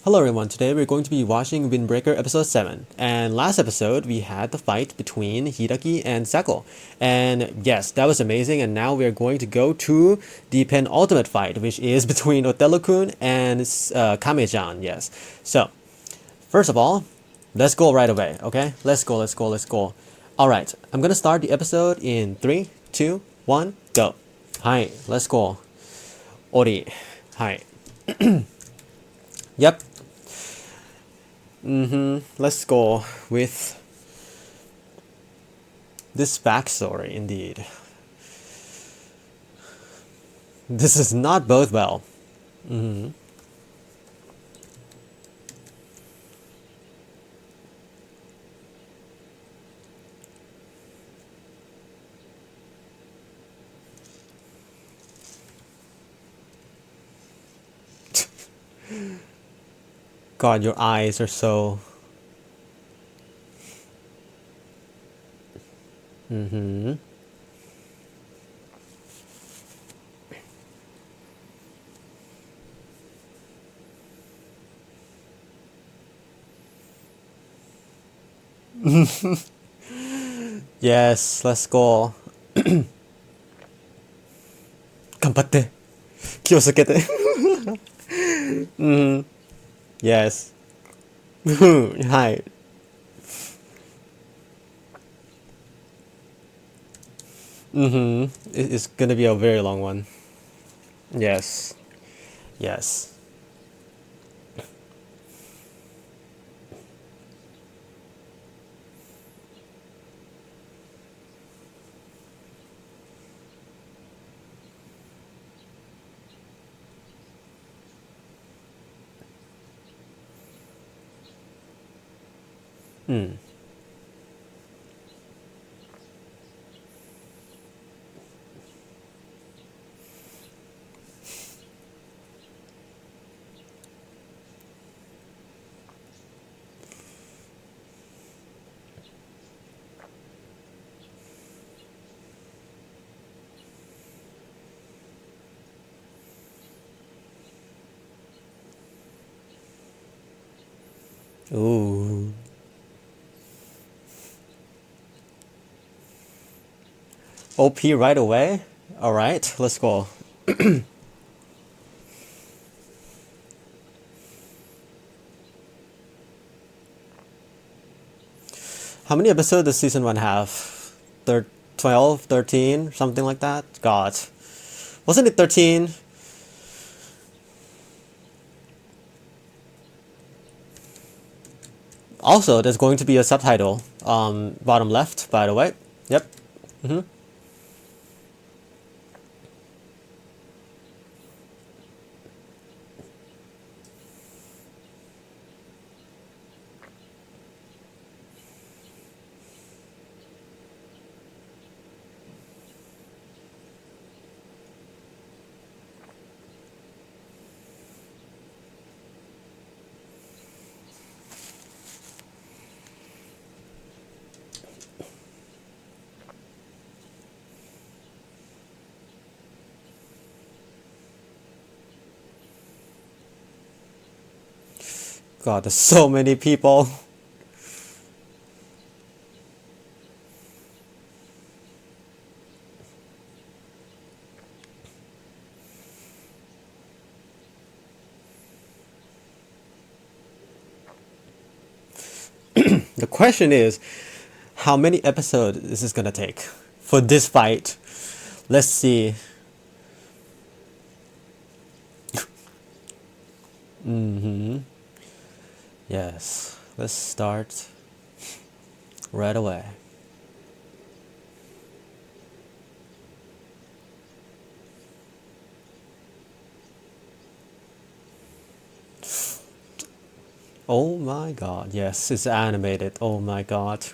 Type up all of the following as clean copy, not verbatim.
Hello everyone, today we're going to be watching Windbreaker episode 7. And last episode we had the fight between Hiraki and Seko. And yes, that was amazing, and now we're going to go to the penultimate fight, which is between Othello-kun and Kame-chan, yes. So, first of all, let's go right away, okay? Let's go. Alright, I'm gonna start the episode in 3, 2, 1, go. Hi, let's go. Ori. Hi. Yep. Let's go with this backstory indeed. This is not bode well. God, your eyes are so. Yes, let's go. 頑張って。気をつけて。Yes. はい。It's gonna be a very long one. Yes. Yes. Ooh. OP right away? Alright, let's go. How many episodes does season 1 have? 12, 13, something like that? God. Wasn't it 13? Also, there's going to be a subtitle bottom left, by the way. Yep. God, there's so many people. The question is, how many episodes is this gonna take for this fight? Let's see. Yes, let's start right away. Oh my god, yes, it's animated. Oh my god.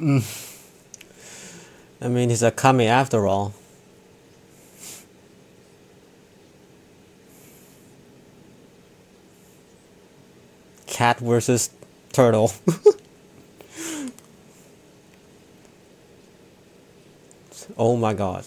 I mean, he's a kami after all. Cat versus turtle. Oh my god.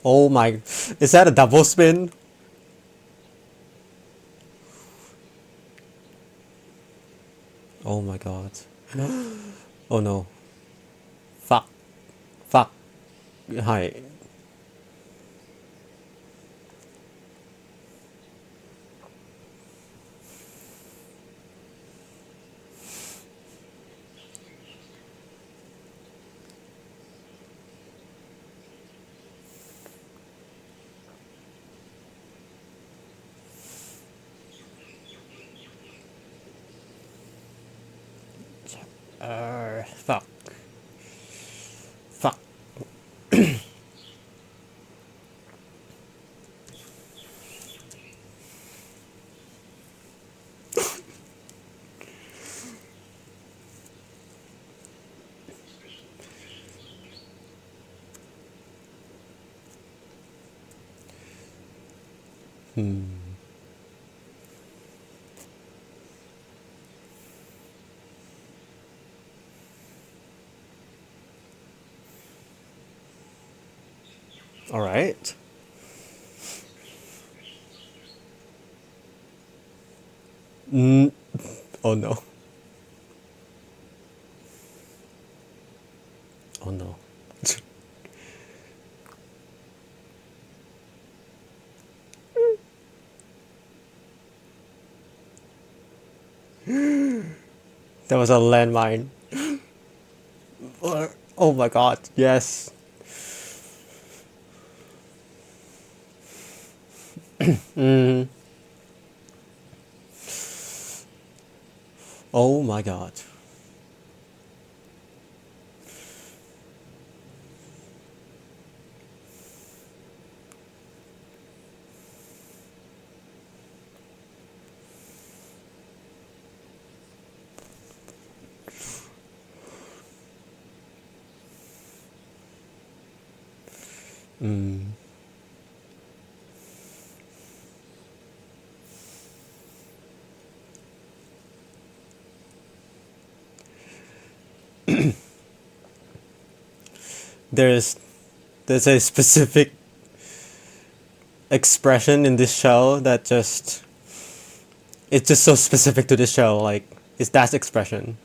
Oh my. Is that a double spin? Oh my god. Oh no. Fuck. Fuck. Hi. Fuck. Fuck. Alright. Oh no. Oh no. That was a landmine. Oh my god, yes. Oh my god. There's there's a specific expression in this show that just it's just so specific to this show, like it's that expression.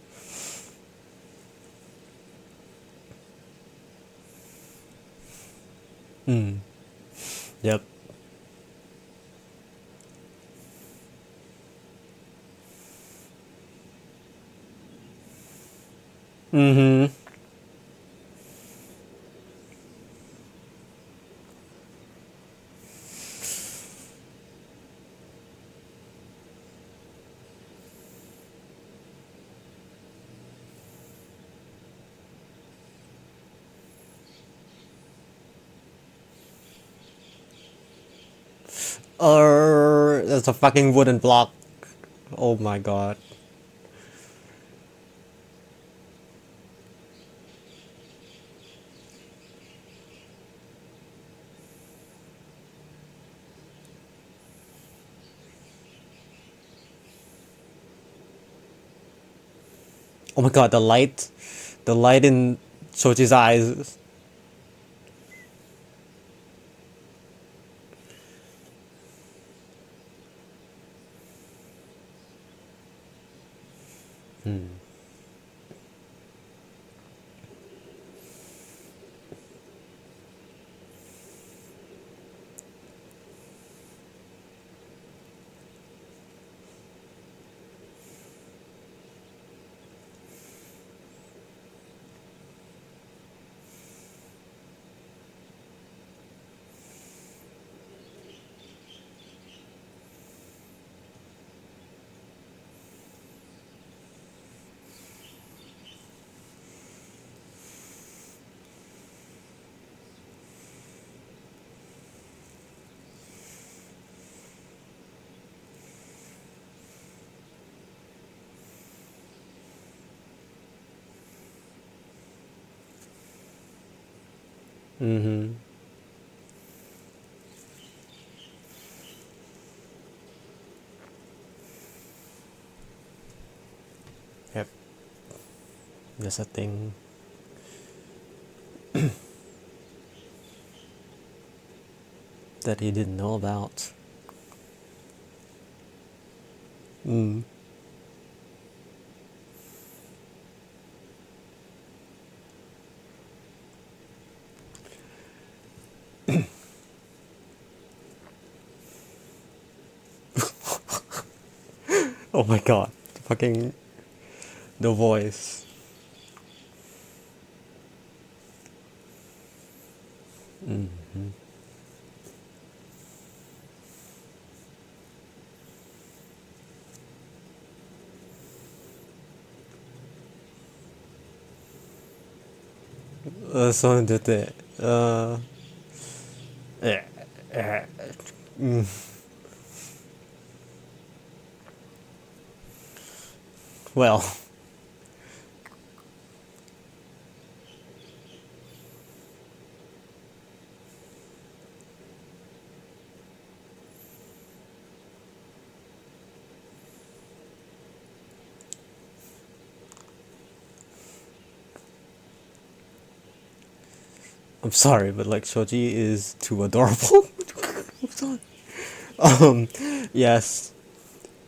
Yep. Mm-hmm. That's a fucking wooden block. Oh my god. Oh my god, the light in Sochi's eyes. Mm-hmm. Yep. That's a thing. That he didn't know about. Mm. Oh my god. Fucking the voice. Mm-hmm. So did it. Eh, eh, mm. Well, I'm sorry, but like Shoji is too adorable. I'm sorry. Um, yes,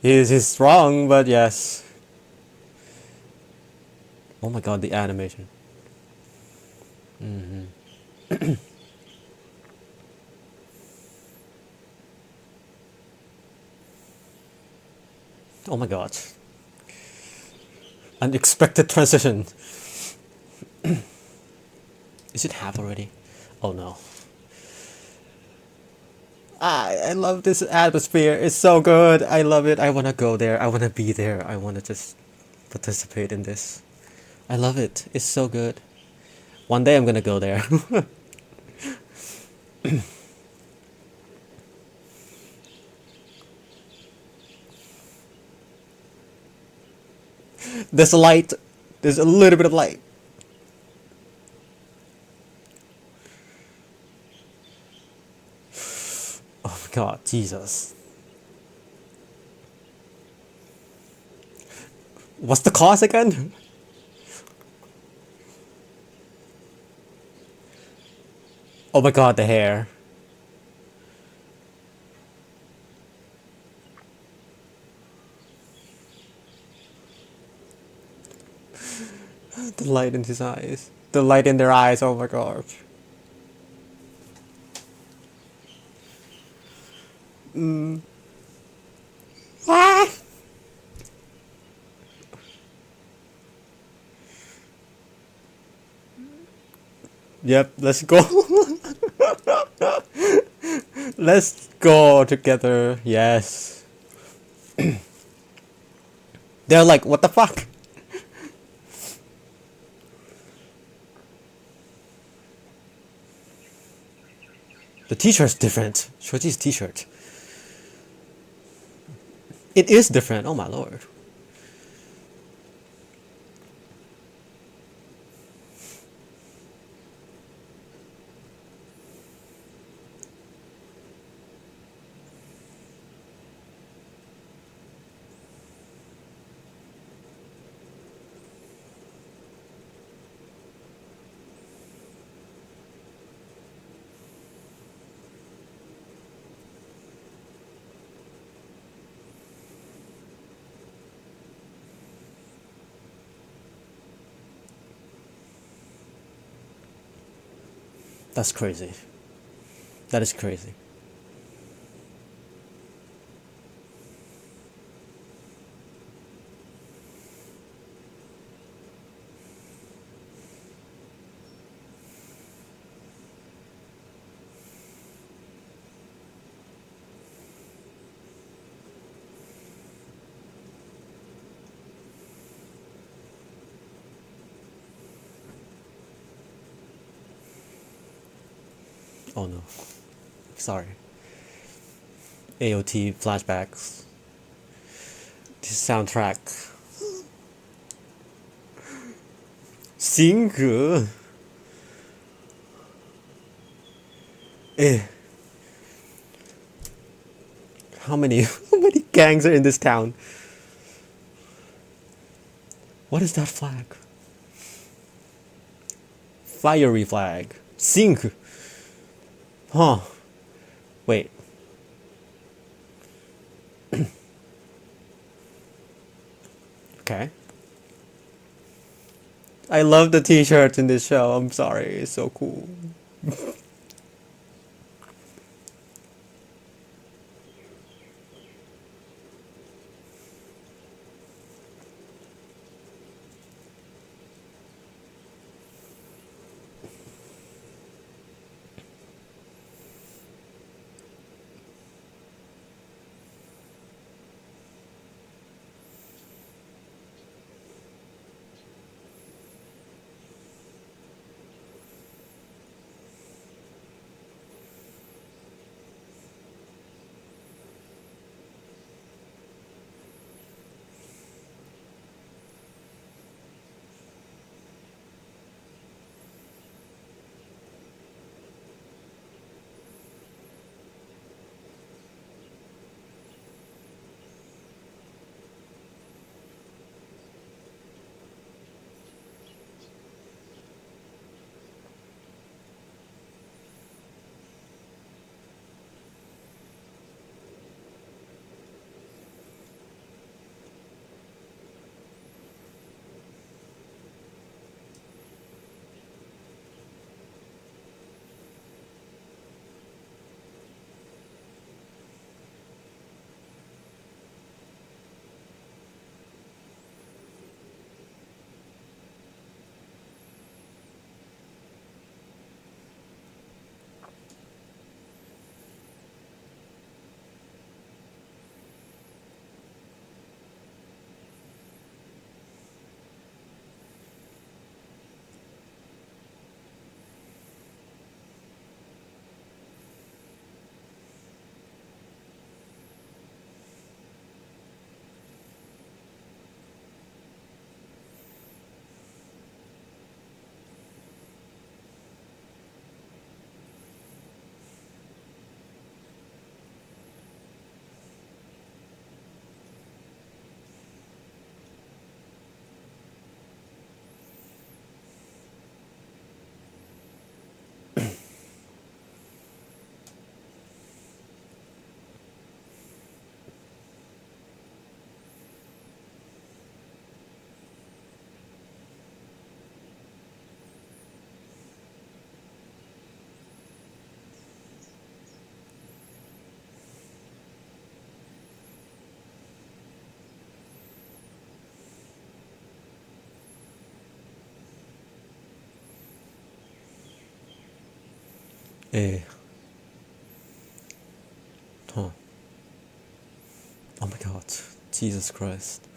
he's strong, but yes. Oh my god, the animation. Hmm. Oh my god, unexpected transition. Is it half already? Oh no. I love this atmosphere. It's so good. I love it. I wanna go there. I wanna be there. I wanna just participate in this. I love it. It's so good. One day I'm gonna go there. There's a light. There's a little bit of light. Oh my god, Jesus. What's the cause again? Oh my god, the hair. The light in his eyes. The light in their eyes, oh my god. Mm. Ah! Yep, let's go. Let's go together. Yes. They're like, what the fuck? The t-shirt's different. Shoji's t-shirt. It is different. Oh my lord. That's crazy. That is crazy. Oh no. Sorry. AOT flashbacks. This soundtrack. Sing. Eh. How many how many gangs are in this town? What is that flag? Fiery flag. Sink. Huh. Wait. Okay. I love the t-shirts in this show. I'm sorry. It's so cool. Eh. Huh. Oh my god. Jesus Christ.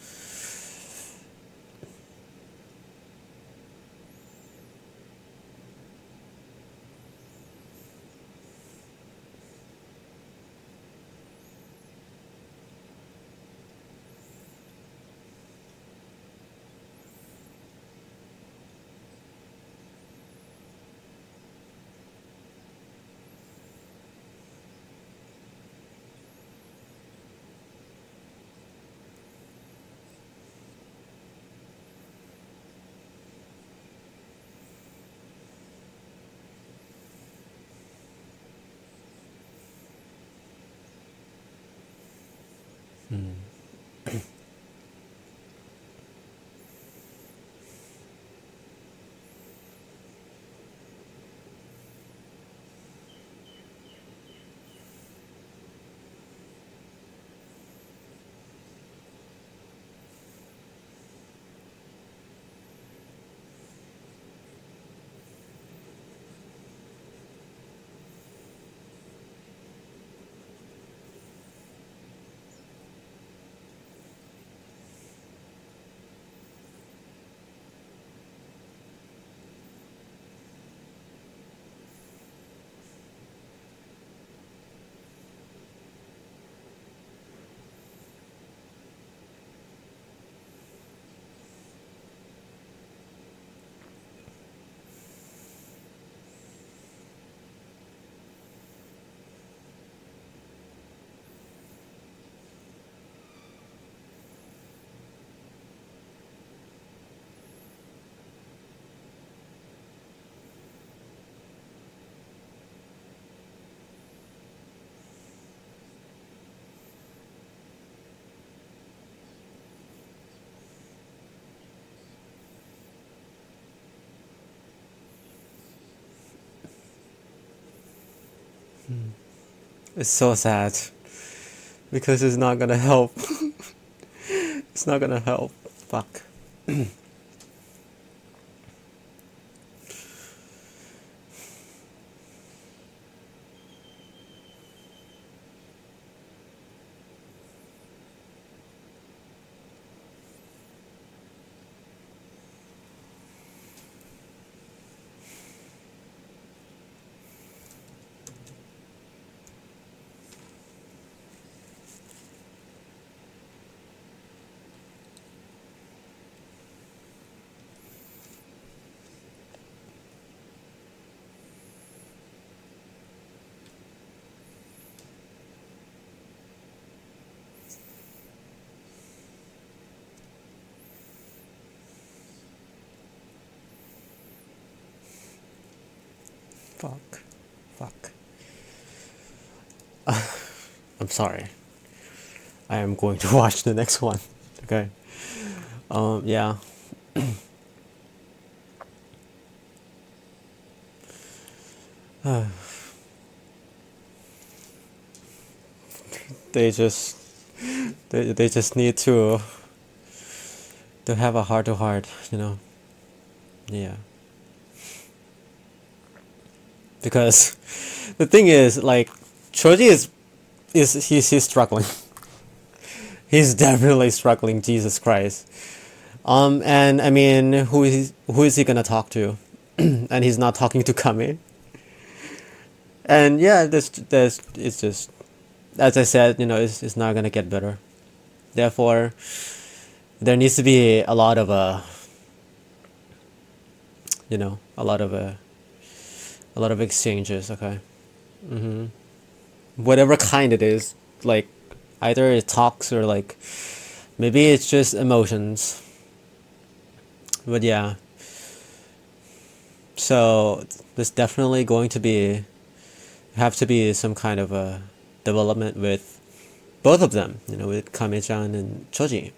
It's so sad because it's not gonna help. It's not gonna help. Fuck. Fuck. Fuck. I'm sorry. I am going to watch the next one. Okay. Yeah. They just they just need to have a heart to heart, you know. Yeah. Because the thing is, like, Choji he's struggling. He's definitely struggling. Jesus Christ. And I mean, who is he gonna talk to? And he's not talking to Kame. And yeah, this it's just, as I said, you know, it's not gonna get better. Therefore, there needs to be a lot of you know, a lot of exchanges. Okay. Whatever kind it is, like either it talks or like maybe it's just emotions. But yeah, so there's definitely going to be have to be some kind of a development with both of them, you know, with Kame-chan and Choji.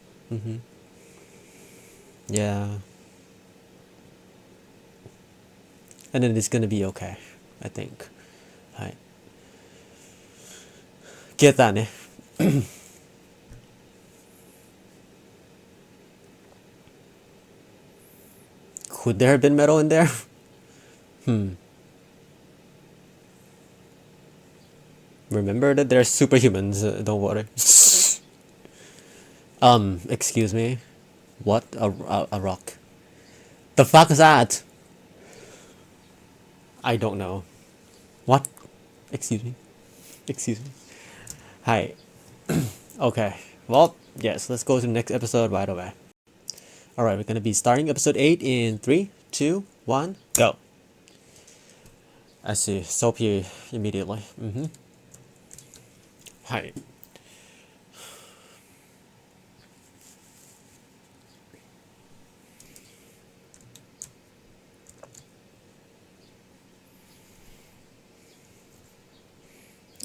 Yeah, and then it's gonna be okay, I think. はい。Get that ね。Could there have been metal in there? Remember that they're superhumans. Don't worry. Excuse me. What a rock? The fuck is that? I don't know. What? Excuse me. Excuse me. Hi. Okay. Well, yes. Let's go to the next episode right away. All right, we're gonna be starting episode 8 in 3, 2, 1, go. I see. Soapy immediately. Hi.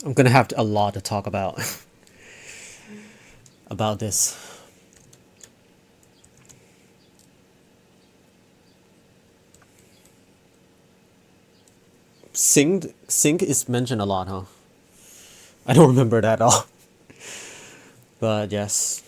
I'm gonna have a lot to talk about about this. Sync is mentioned a lot, huh? I don't remember that at all. But yes.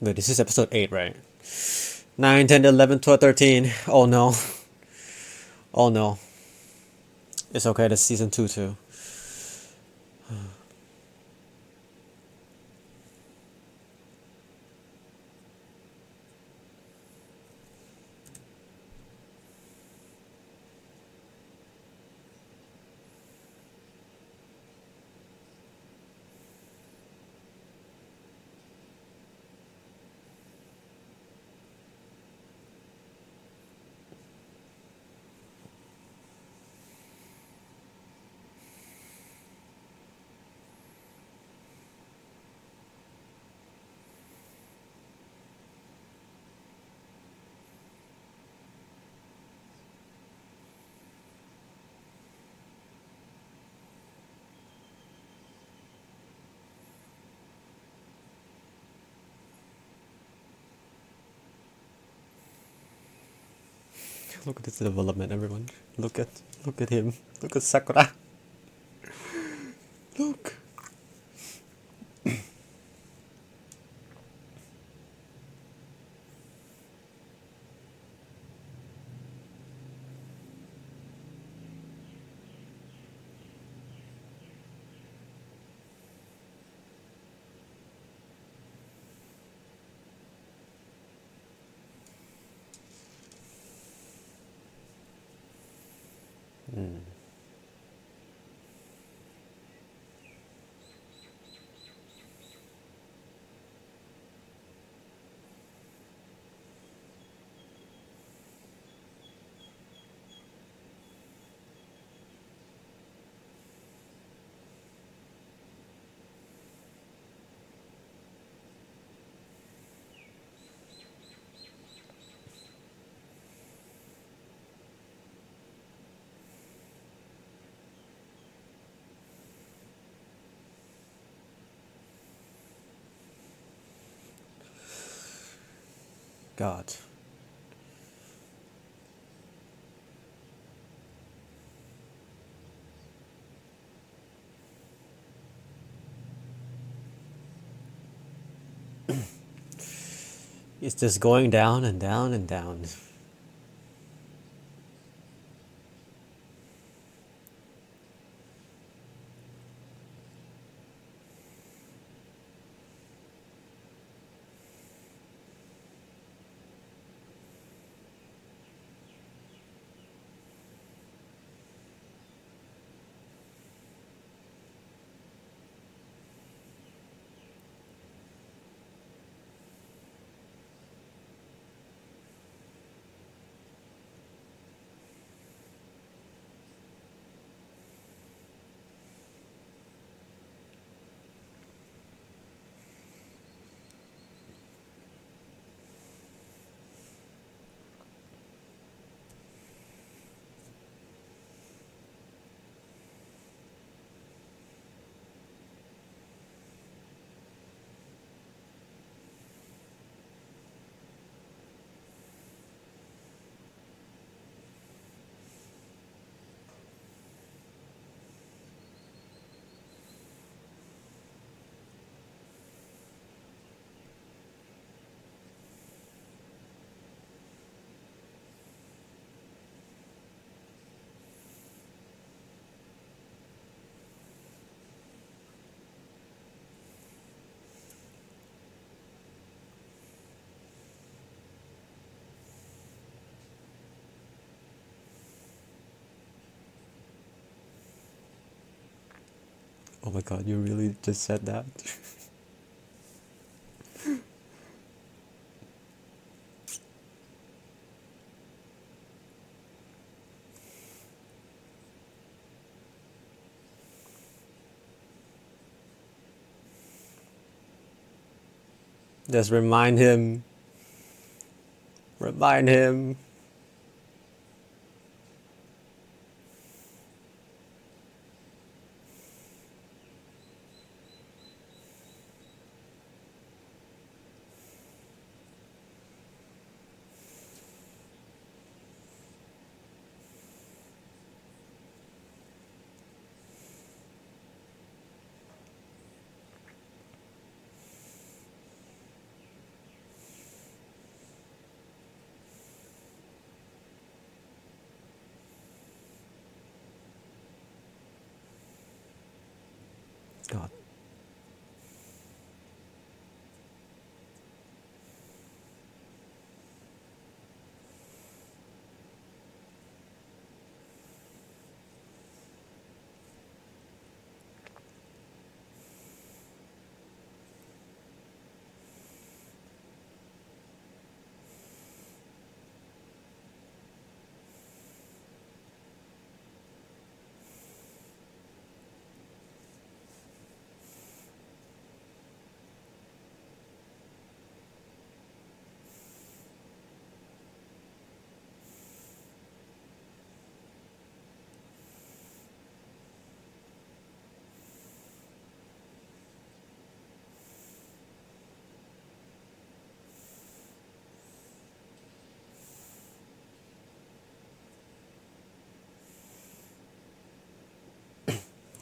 Wait, this is episode 8, right? 9, 10, 11, 12, 13. Oh no. Oh no. It's okay, that's season 2 too. Look at this development, everyone. Look at him. Look at Sakura. Look. God. It's just going down and down and down. Oh my god, you really just said that? Just remind him. Remind him. God.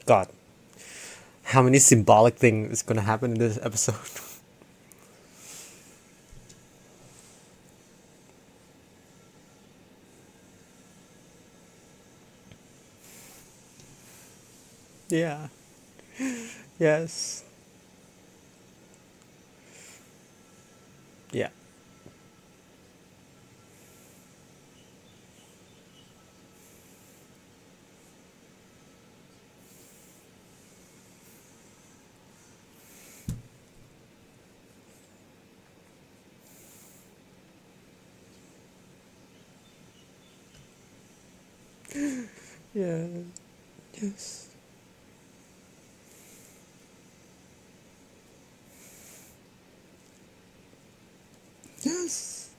God, how many symbolic things is gonna happen in this episode? Yeah. Yes. Yeah. Yeah. Yes. Yes.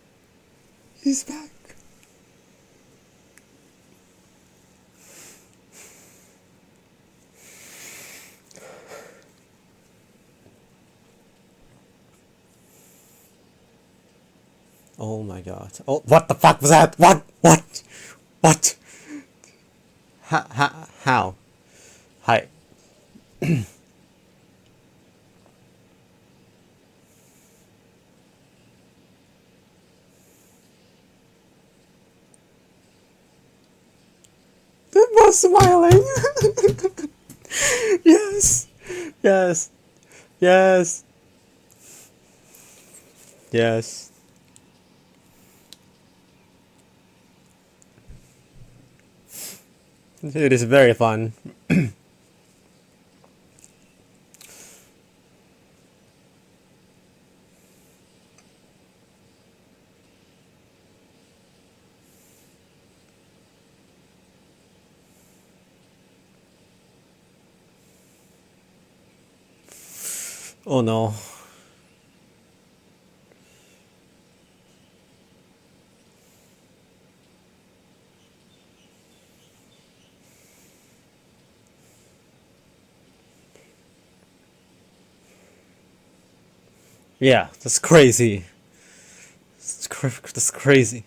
He's back. Oh my god. Oh, what the fuck was that? What? What? What? How? Hi. It was smiling. Yes. Yes. Yes. Yes. It is very fun. Oh no. Yeah, that's crazy. That's crazy.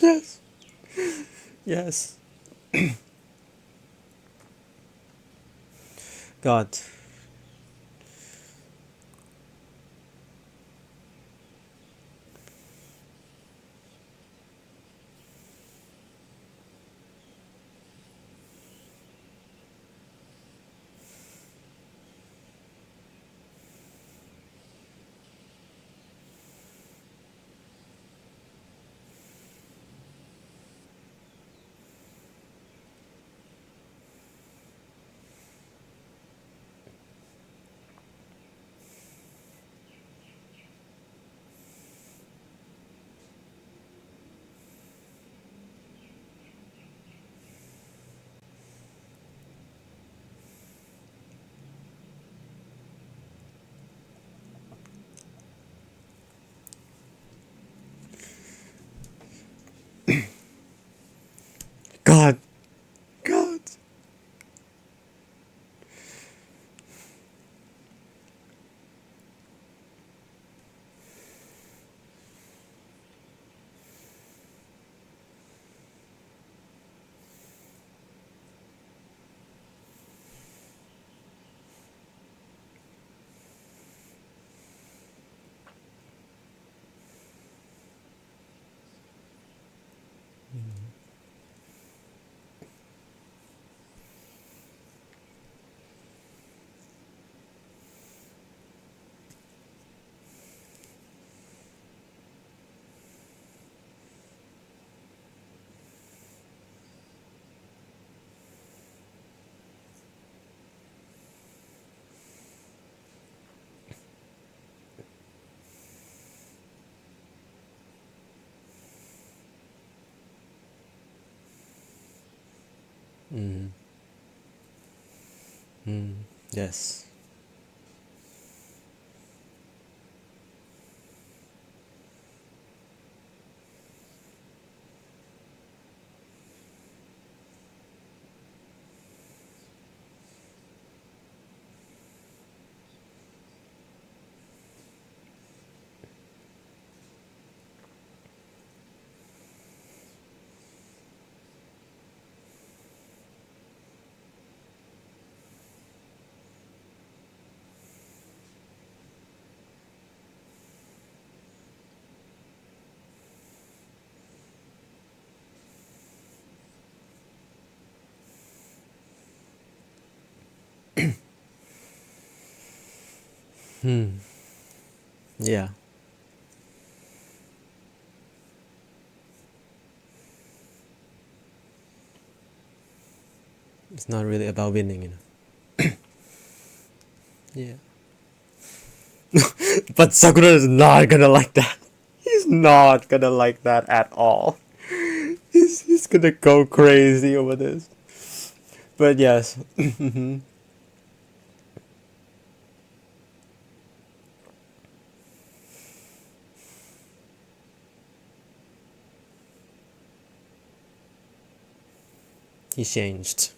Yes. Yes. God. Mm. Mm. Yes. Hmm. Yeah. It's not really about winning, you know. Yeah. But Sakura is not gonna like that. He's not gonna like that at all. He's gonna go crazy over this. But yes. He changed.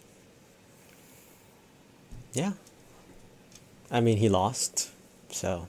Yeah. I mean, he lost. So.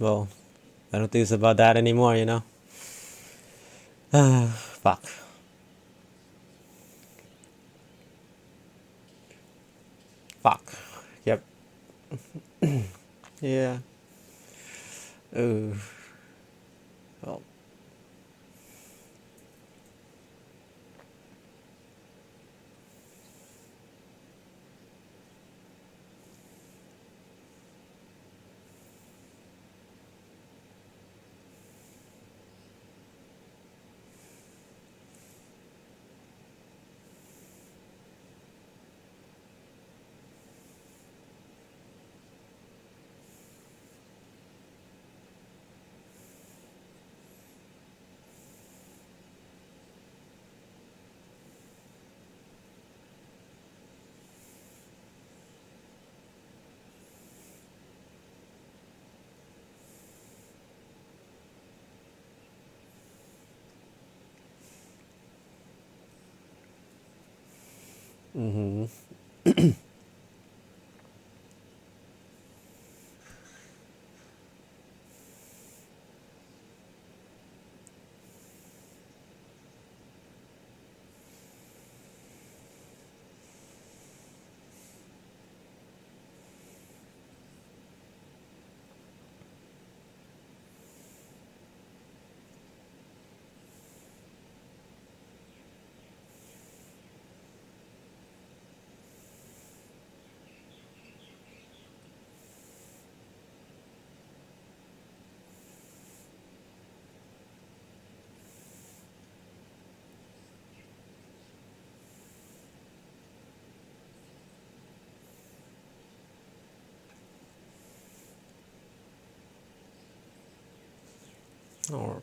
Well, I don't think it's about that anymore, you know? Fuck. Fuck. Yep. Yeah. Ooh. Well. Mm-hmm. Or.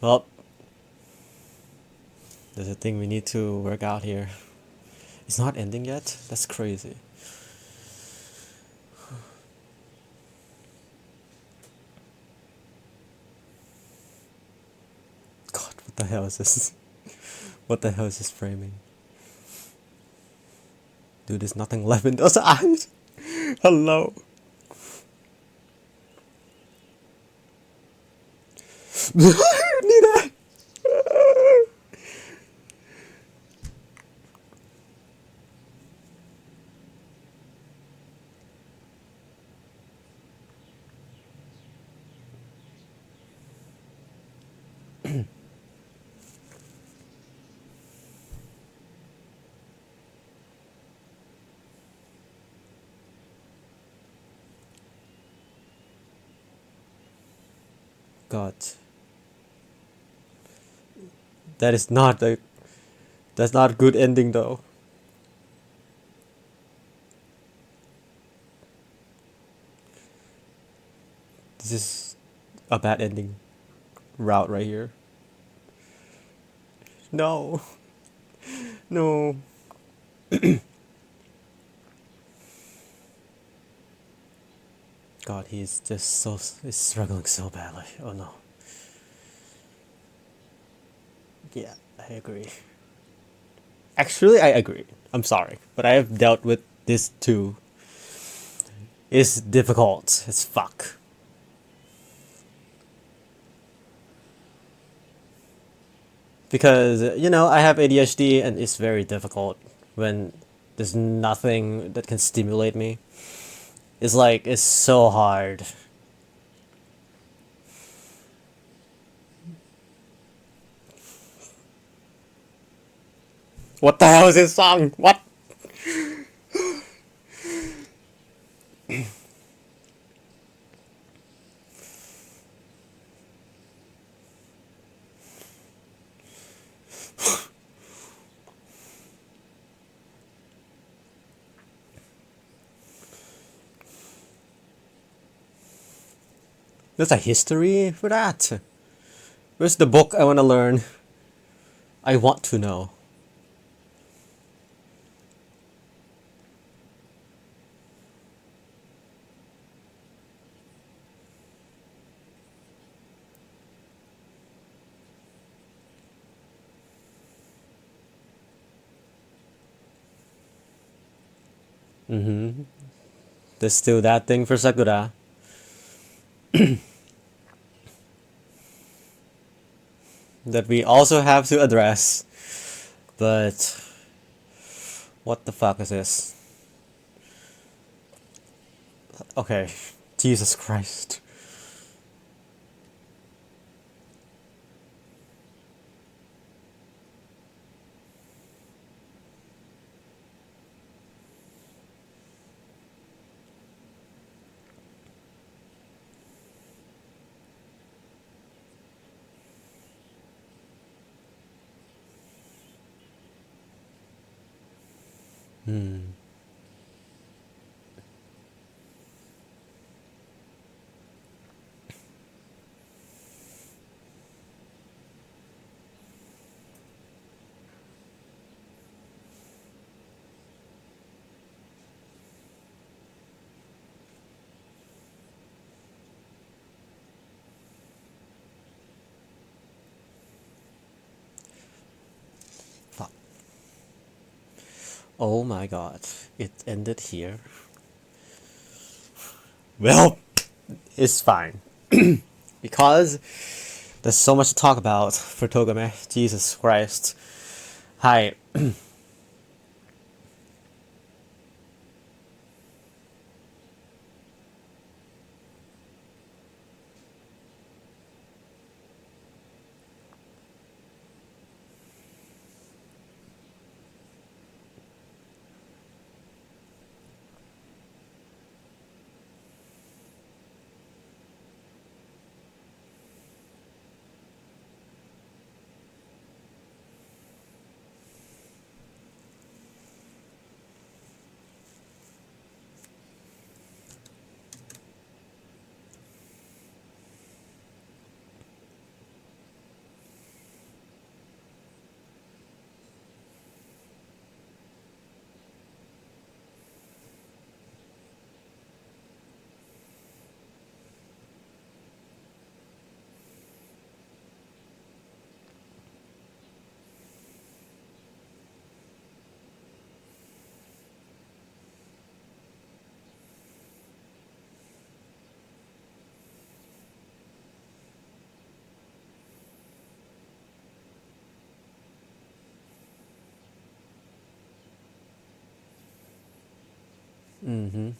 Well, there's a thing we need to work out here. It's not ending yet? That's crazy. God, what the hell is this? What the hell is this framing? Dude, there's nothing left in those eyes. Hello. Need that. God, that is not a. That's not a good ending though. This is a bad ending route right here. No, no. God, he's just so he's struggling so badly. Oh no. Yeah, I agree. Actually, I agree. I'm sorry, but I have dealt with this too. It's difficult as fuck. Because, I have ADHD and it's very difficult when there's nothing that can stimulate me. It's like, it's so hard. What the hell is this song? What? There's a history for that. Where's the book I want to learn? I want to know. Mm-hmm. There's still that thing for Sakura. That we also have to address. But what the fuck is this? Okay. Jesus Christ. Hmm. Fuck. Oh my god. It ended here. Well, it's fine. Because there's so much to talk about for Togame. Jesus Christ. Hi. Mm-hmm.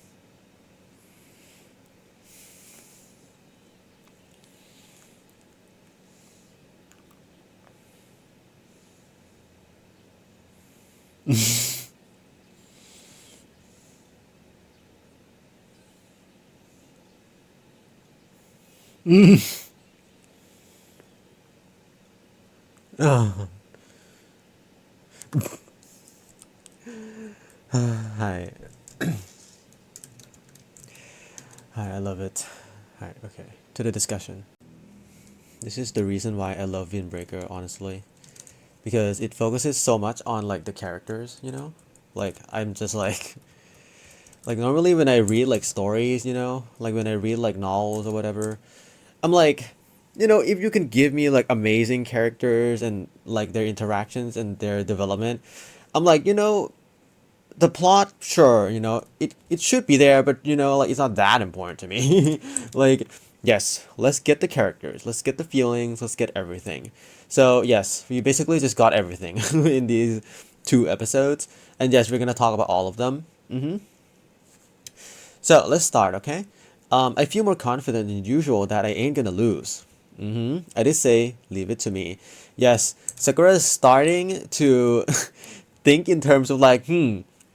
Oh, hi. Hi, I love it. Hi, okay. To the discussion. This is the reason why I love Windbreaker, honestly. Because it focuses so much on like the characters, you know? Like I'm just like normally when I read like stories, you know, like when I read like novels or whatever, I'm like, you know, if you can give me like amazing characters and like their interactions and their development, I'm like, you know, the plot, sure, you know, it should be there, but you know, like it's not that important to me. Like, yes, let's get the characters, let's get the feelings, let's get everything. So yes, we basically just got everything in these 2 episodes, and yes, we're gonna talk about all of them. So let's start, okay? I feel more confident than usual that I ain't gonna lose. I did say, leave it to me. Yes, Sakura is starting to think in terms of like,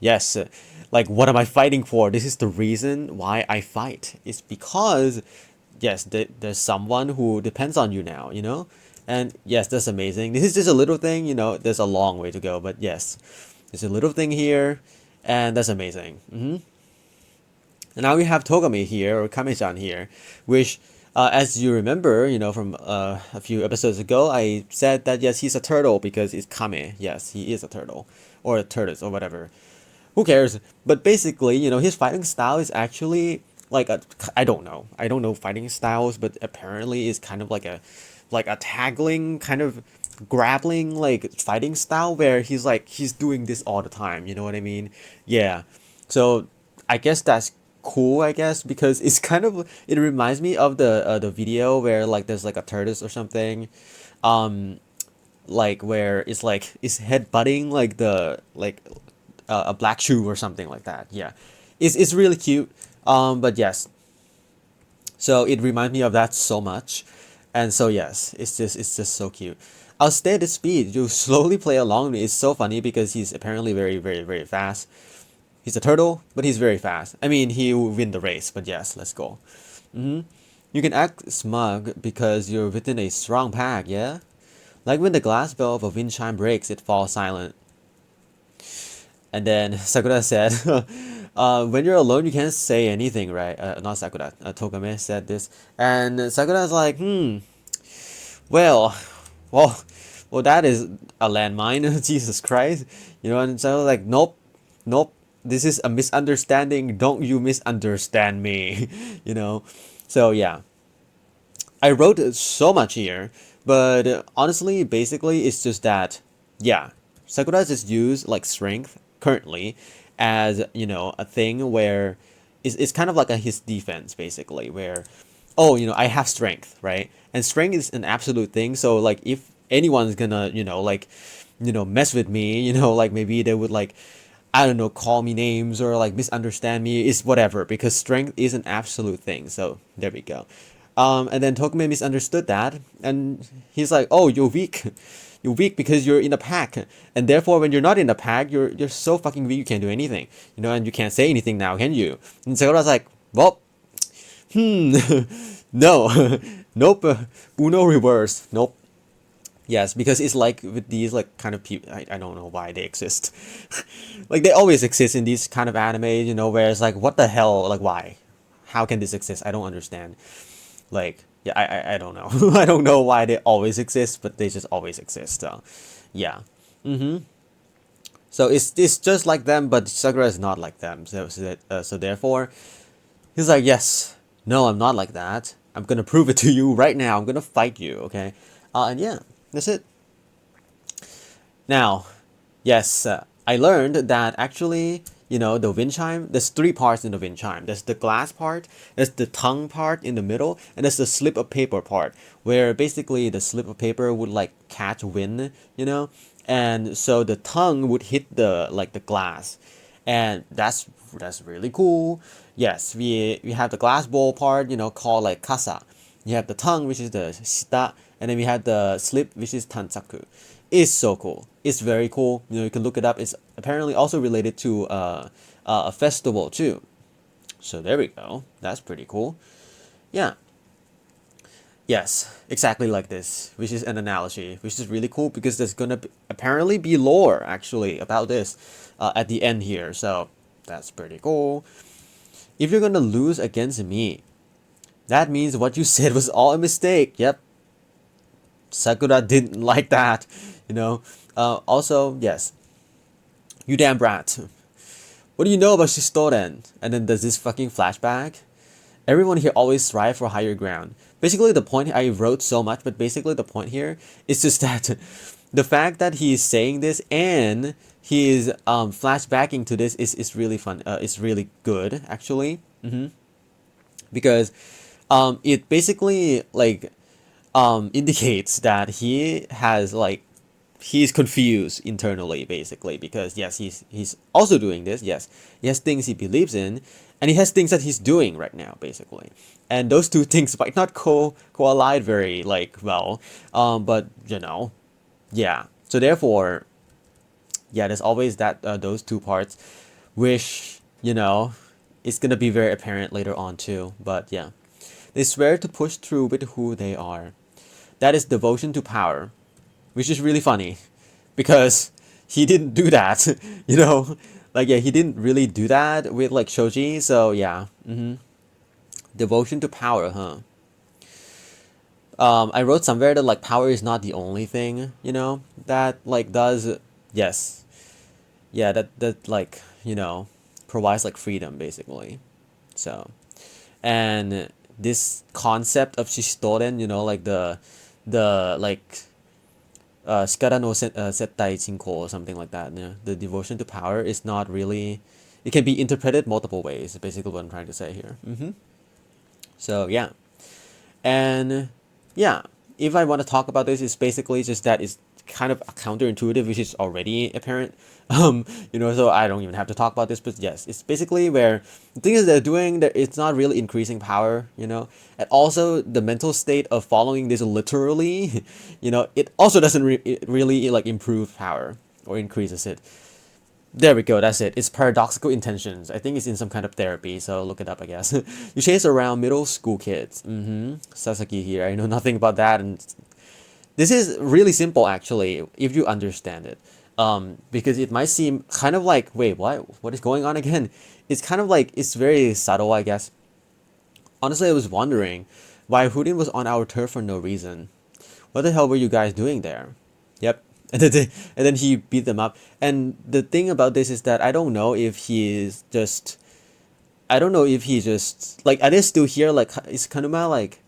yes, like what am I fighting for? This is the reason why I fight. It's because, yes, there's someone who depends on you now, you know? And yes, that's amazing. This is just a little thing, you know, there's a long way to go, but yes, there's a little thing here, and that's amazing. And now we have Togame here, or Kame-chan here, which, as you remember, you know, from a few episodes ago, I said that yes, he's a turtle because it's Kame. Yes, he is a turtle, or a tortoise, or whatever. Who cares? But basically, you know, his fighting style is actually like a, I don't know. I don't know fighting styles, but apparently it's kind of like a tackling kind of grappling like fighting style where he's doing this all the time. You know what I mean? Yeah. So I guess that's cool. I guess because it's kind of it reminds me of the video where like there's like a tortoise or something, um, like where it's head butting like the like a black shoe or something like that. Yeah, it's really cute. But yes, so it reminds me of that so much, and so yes, it's just so cute. I'll stay at the speed. You slowly play along with me. It's so funny because he's apparently very fast. He's a turtle, but he's very fast. I mean, he will win the race. But yes, let's go. You can act smug because you're within a strong pack. Yeah, like when the glass bell of a wind chime breaks, it falls silent. And then Sakura said, when you're alone, you can't say anything, right? Not Sakura, Togame said this. And Sakura's like, well, well, well, that is a landmine, Jesus Christ. You know, and so like, nope, nope, this is a misunderstanding. Don't you misunderstand me, you know? So yeah, I wrote so much here, but honestly, basically, it's just that, yeah, Sakura just used like strength currently as you know a thing where it's kind of like his defense basically, where oh you know I have strength right, and strength is an absolute thing. So like if anyone's gonna mess with me, like maybe they would like I don't know, call me names or like misunderstand me is whatever because strength is an absolute thing. So there we go. And then Tokime misunderstood that, and he's like, "Oh, you're weak. You're weak because you're in a pack, and therefore, when you're not in a pack, you're so fucking weak you can't do anything, and you can't say anything now, can you?" And Sakura's like, "Well, no, nope, Uno reverse, nope." Yes, because it's like with these like kind of people, I don't know why they exist. Like they always exist in these kind of anime, where it's like, what the hell, like why? How can this exist? I don't understand. Like, yeah, I don't know. I don't know why they always exist, but they just always exist. So, yeah. So it's just like them, but Sakura is not like them. So therefore, he's like, yes, no, I'm not like that. I'm gonna prove it to you right now. I'm gonna fight you, okay? And yeah, that's it. Now, yes, I learned that actually, the wind chime, there's 3 parts in the wind chime. There's the glass part, there's the tongue part in the middle, and there's the slip of paper part, where basically the slip of paper would like catch wind, and so the tongue would hit the glass. And that's that's really cool. Yes, we have the glass bowl part, called like kasa. You have the tongue, which is the shita, and then we have the slip, which is tansaku. It's so cool. It's very cool. You can look it up. It's apparently also related to a festival too. So there we go. That's pretty cool. Yeah. Yes, exactly like this, which is an analogy, which is really cool because there's gonna apparently be lore actually about this at the end here. So that's pretty cool. If you're gonna lose against me, that means what you said was all a mistake. Yep. Sakura didn't like that, Also, yes. You damn brat. What do you know about Shistoden? And then there's this fucking flashback. Everyone here always strive for higher ground. Basically, the point I wrote so much, but basically the point here is just that the fact that he's saying this and he's flashbacking to this is really fun. It's really good actually, because it basically like indicates that he has like he's confused internally basically because yes he's also doing this. Yes, he has things he believes in and he has things that he's doing right now basically, and those two things might not collide very like well, but yeah, so therefore yeah, there's always that those two parts which it's gonna be very apparent later on too. But yeah, they swear to push through with who they are. That is devotion to power, which is really funny because he didn't do that, like yeah, he didn't really do that with like Shoji. So yeah, devotion to power, huh? I wrote somewhere that like power is not the only thing, that like does yes, yeah, that like provides like freedom basically. So, and this concept of Shistoden, like the like Shikara no Settai Chinko or something like that. The devotion to power is not really. It can be interpreted multiple ways. Is basically what I'm trying to say here. So yeah, and yeah, if I want to talk about this, it's basically just that it's kind of counterintuitive, which is already apparent. So I don't even have to talk about this, but yes, it's basically where the thing is they're doing that it's not really increasing power, and also the mental state of following this literally, it also doesn't really like improve power or increases it. There we go, that's it. It's paradoxical intentions. I think it's in some kind of therapy, so look it up, I guess. You chase around middle school kids. Sasaki here. I know nothing about that, and this is really simple actually, if you understand it. Because it might seem kind of like, wait, what is going on again? It's kind of like, it's very subtle, I guess. Honestly, I was wondering why Houdin was on our turf for no reason. What the hell were you guys doing there? Yep. And then he beat them up. And the thing about this is that I don't know if he's just like, are they still here? Like, is Kanuma like,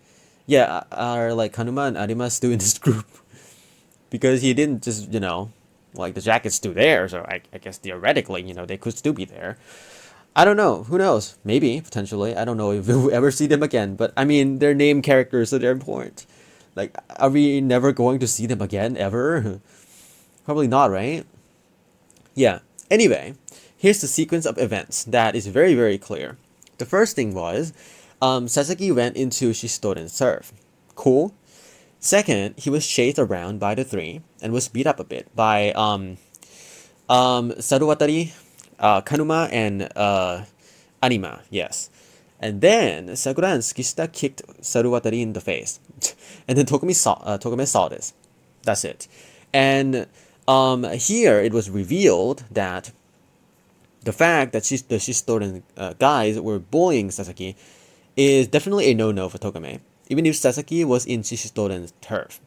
yeah, are like Kanuma and Arima still in this group? Because he didn't just, like the jacket's still there, so I guess theoretically, they could still be there. I don't know. Who knows? Maybe, potentially. I don't know if we'll ever see them again. But I mean, they're named characters, so they're important. Like, are we never going to see them again, ever? Probably not, right? Yeah. Anyway, here's the sequence of events that is very, very clear. The first thing was, Sasaki went into Shistoden's surf. Cool. Second, he was chased around by the three and was beat up a bit by Saruwatari, Kanuma, and Anima. Yes. And then Sakura and Tsukishita kicked Saruwatari in the face. And then Togame saw this. That's it. And here it was revealed that the fact that the Shistoden guys were bullying Sasaki is definitely a no-no for Togame, even if Sasaki was in Shistoden's turf.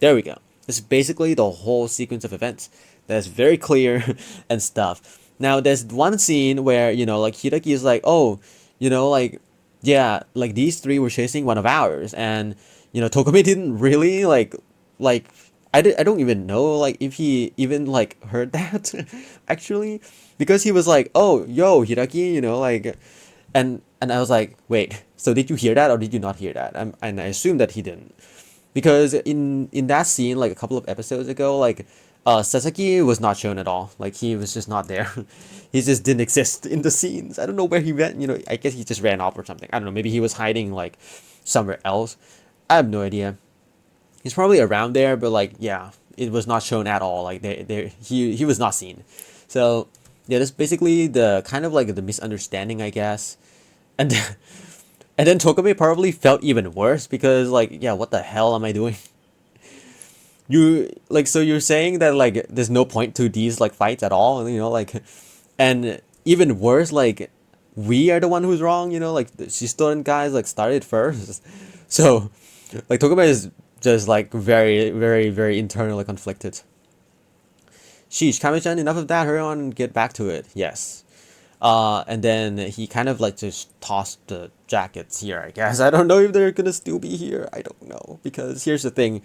There we go. This is basically the whole sequence of events. That's very clear and stuff. Now, there's one scene where, like, Hidaki is like, oh, like, yeah, like, these three were chasing one of ours, and, Togame didn't really, like, I don't even know, like, if he even, like, heard that, actually, because he was like, oh, yo, Hidaki, like, and I was like, wait, so did you hear that, or did you not hear that? And I assume that he didn't, because in that scene, like, a couple of episodes ago, like, Sasaki was not shown at all. Like, he was just not there. He just didn't exist in the scenes. I don't know where he went. You know, I guess he just ran off or something. I don't know. Maybe he was hiding like somewhere else. I have no idea. He's probably around there, but like, yeah, it was not shown at all. Like, he was not seen. So yeah, that's basically the kind of like the misunderstanding, I guess. And and then Togame probably felt even worse because like, yeah, what the hell am I doing? You like, so you're saying that like there's no point to these like fights at all, you know, like, and even worse, like we are the one who's wrong, you know, like the Shistoden guys like started first. So like Togame is just like very, very, very internally conflicted. Sheesh, Kame-chan, enough of that, hurry on and get back to it. Yes. And then he kind of like just tossed the jackets here, I guess. I don't know if they're gonna still be here. I don't know. Because here's the thing.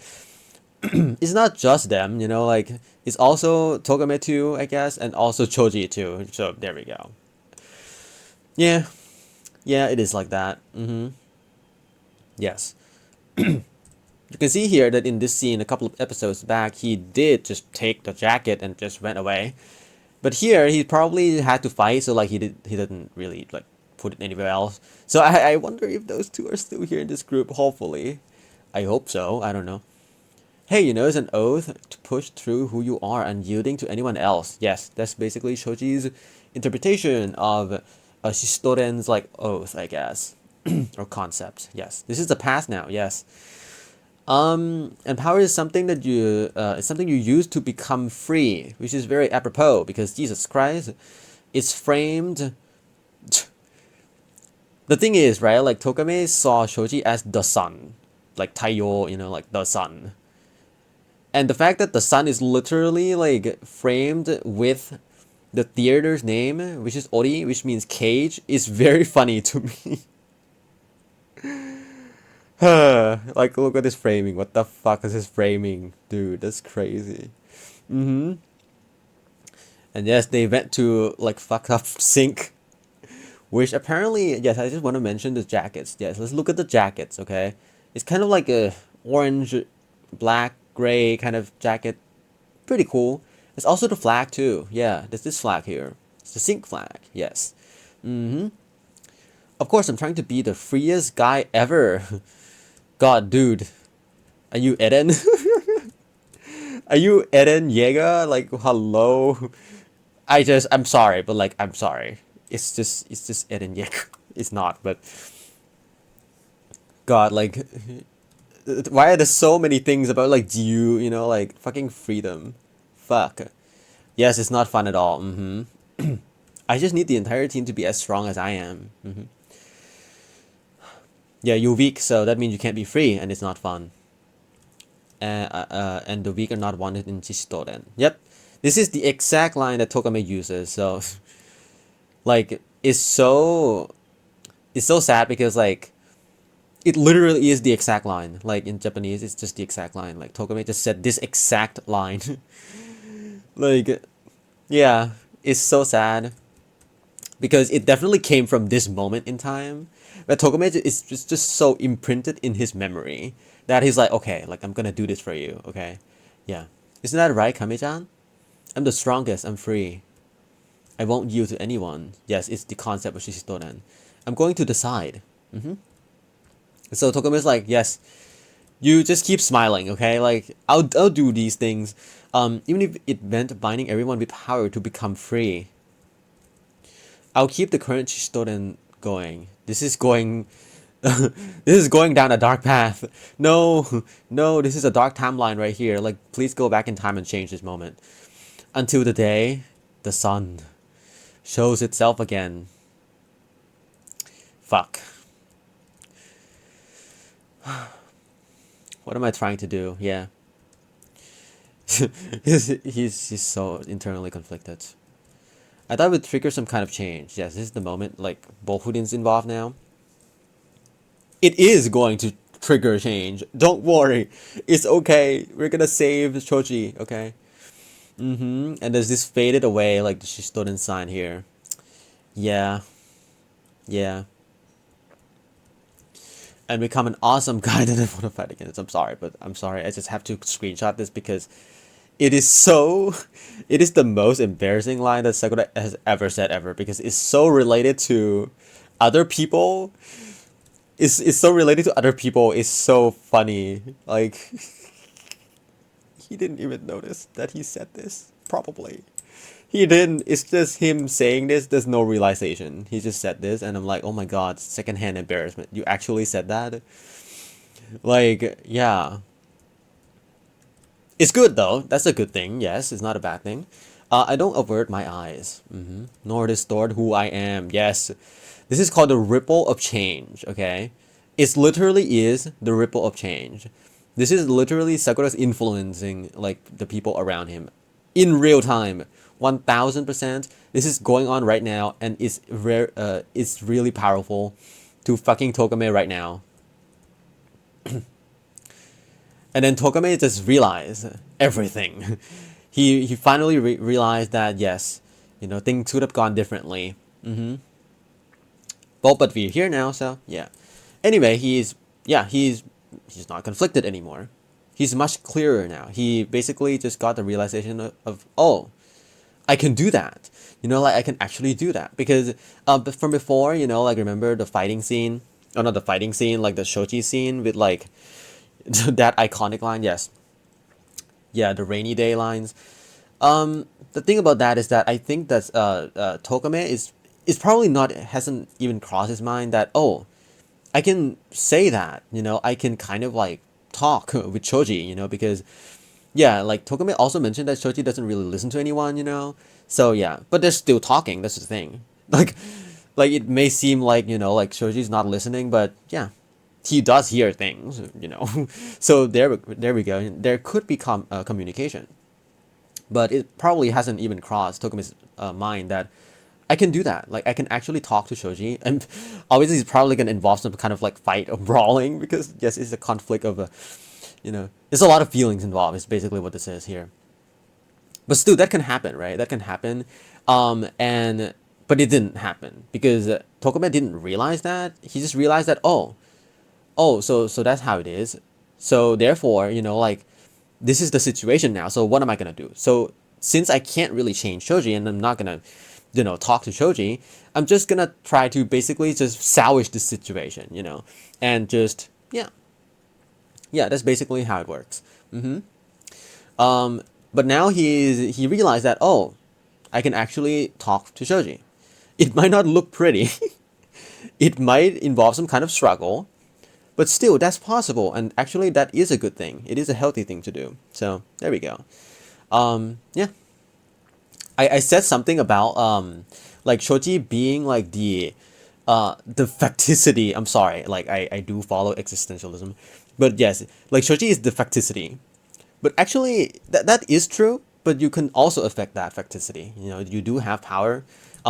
It's not just them, you know, like it's also Togame too, I guess, and also Choji too. So there we go. Yeah. Yeah, it is like that. Yes. You can see here that in this scene a couple of episodes back, he did just take the jacket and just went away. But here he probably had to fight, so like he didn't really like put it anywhere else. So I wonder if those two are still here in this group. Hopefully, I hope so. I don't know. Hey, you know, it's an oath to push through who you are unyielding to anyone else. Yes, that's basically Shoji's interpretation of Shistoren's like oath, I guess, or concept. Yes, this is the past now. Yes. And power is something that it's something you use to become free, which is very apropos because Jesus Christ is framed. The thing is, right? Like Togame saw Shoji as the sun, like Taiyo, you know, like the sun. And the fact that the sun is literally like framed with the theater's name, which is Ori, which means cage, is very funny to me. Like, look at this framing. What the fuck is this framing? Dude, that's crazy. And yes, they went to like fucked up sink. Which apparently, yes, I just want to mention the jackets. Yes, let's look at the jackets, okay? It's kind of like a orange, black, gray kind of jacket. Pretty cool. It's also the flag too. Yeah, there's this flag here. It's the sink flag. Yes. Of course, I'm trying to be the freest guy ever. God, dude. Are you Eren? Are you Eren Yeager? Like, hello? I'm sorry, but like, I'm sorry. It's just Eren Yeager. It's not, but... God, like... Why are there so many things about, like, you know, like, fucking freedom? Fuck. Yes, it's not fun at all. I just need the entire team to be as strong as I am. Yeah, you're weak, so that means you can't be free, and it's not fun. And the weak are not wanted in Shistoden. Yep, this is the exact line that Togame uses. So, like, it's so sad because like, it literally is the exact line. Like in Japanese, it's just the exact line. Like Togame just said this exact line. Like, yeah, it's so sad because it definitely came from this moment in time. But Togame is just so imprinted in his memory that he's like, okay, like I'm gonna do this for you, okay? Yeah. Isn't that right, Kame-chan? I'm the strongest, I'm free. I won't yield to anyone. Yes, it's the concept of Shishistoden. I'm going to decide. So Togame's like, yes, you just keep smiling, okay? Like, I'll do these things. Even if it meant binding everyone with power to become free. I'll keep the current Shishistoden going. This is going down a dark path. No, this is a dark timeline right here. Like, please go back in time and change this moment. Until the day the sun shows itself again. Fuck. What am I trying to do? Yeah. he's so internally conflicted. I thought it would trigger some kind of change. Yes, this is the moment. Like, Bohudin's involved now. It is going to trigger change. Don't worry. It's okay. We're gonna save Choji, okay? And there's this faded away, like, she stood in sign here. Yeah. Yeah. And become an awesome guy that I want to fight against. I'm sorry, but I'm sorry. I just have to screenshot this because it is so it is the most embarrassing line that Sakura has ever said ever because it's so related to other people. It's so related to other people. It's so funny. Like he didn't even notice that he said this. Probably. He didn't. It's just him saying this. There's no realization. He just said this, and I'm like, oh my god, secondhand embarrassment. You actually said that? Like, yeah. It's good though. That's a good thing. Yes, it's not a bad thing. I don't avert my eyes, nor distort who I am. Yes, this is called the ripple of change. Okay, it literally is the ripple of change. This is literally Sakura's influencing like the people around him in real time. 1000%. This is going on right now, and it's rare. It's really powerful to fucking Togame right now. And then Togame just realized everything. He finally realized that yes, things could have gone differently. But we're here now, so yeah. Anyway, he's not conflicted anymore. He's much clearer now. He basically just got the realization of oh, I can do that. Like I can actually do that because but from before, like remember the fighting scene? Oh, not the fighting scene, like the Shoji scene with like that iconic line. Yes, yeah, the rainy day lines. The thing about that is that I think that Tokame is probably not hasn't even crossed his mind that oh, I can say that I can kind of like talk with Choji because yeah, like Tokame also mentioned that Choji doesn't really listen to anyone. So yeah, but they're still talking. That's the thing. Like it may seem like Choji's not listening, but yeah, he does hear things. So there we go. There could be communication, but it probably hasn't even crossed Tokumi's mind that I can do that. Like I can actually talk to Shoji, and obviously it's probably gonna involve some kind of like fight or brawling because yes, it's a conflict of there's a lot of feelings involved. Is basically what this is here. But still, that can happen, right? That can happen, and but it didn't happen because Tokuma didn't realize that. He just realized that so that's how it is. So therefore, like this is the situation now. So what am I gonna do? So since I can't really change Shoji, and I'm not gonna, talk to Shoji, I'm just gonna try to basically just salvage the situation, and just yeah, that's basically how it works. But now he realized that oh, I can actually talk to Shoji. It might not look pretty. It might involve some kind of struggle, but still, that's possible, and actually, that is a good thing. It is a healthy thing to do. So there we go. Yeah. I said something about like Shoji being like the facticity. I'm sorry, like I do follow existentialism, but yes, like Shoji is the facticity. But actually, that is true. But you can also affect that facticity. You do have power,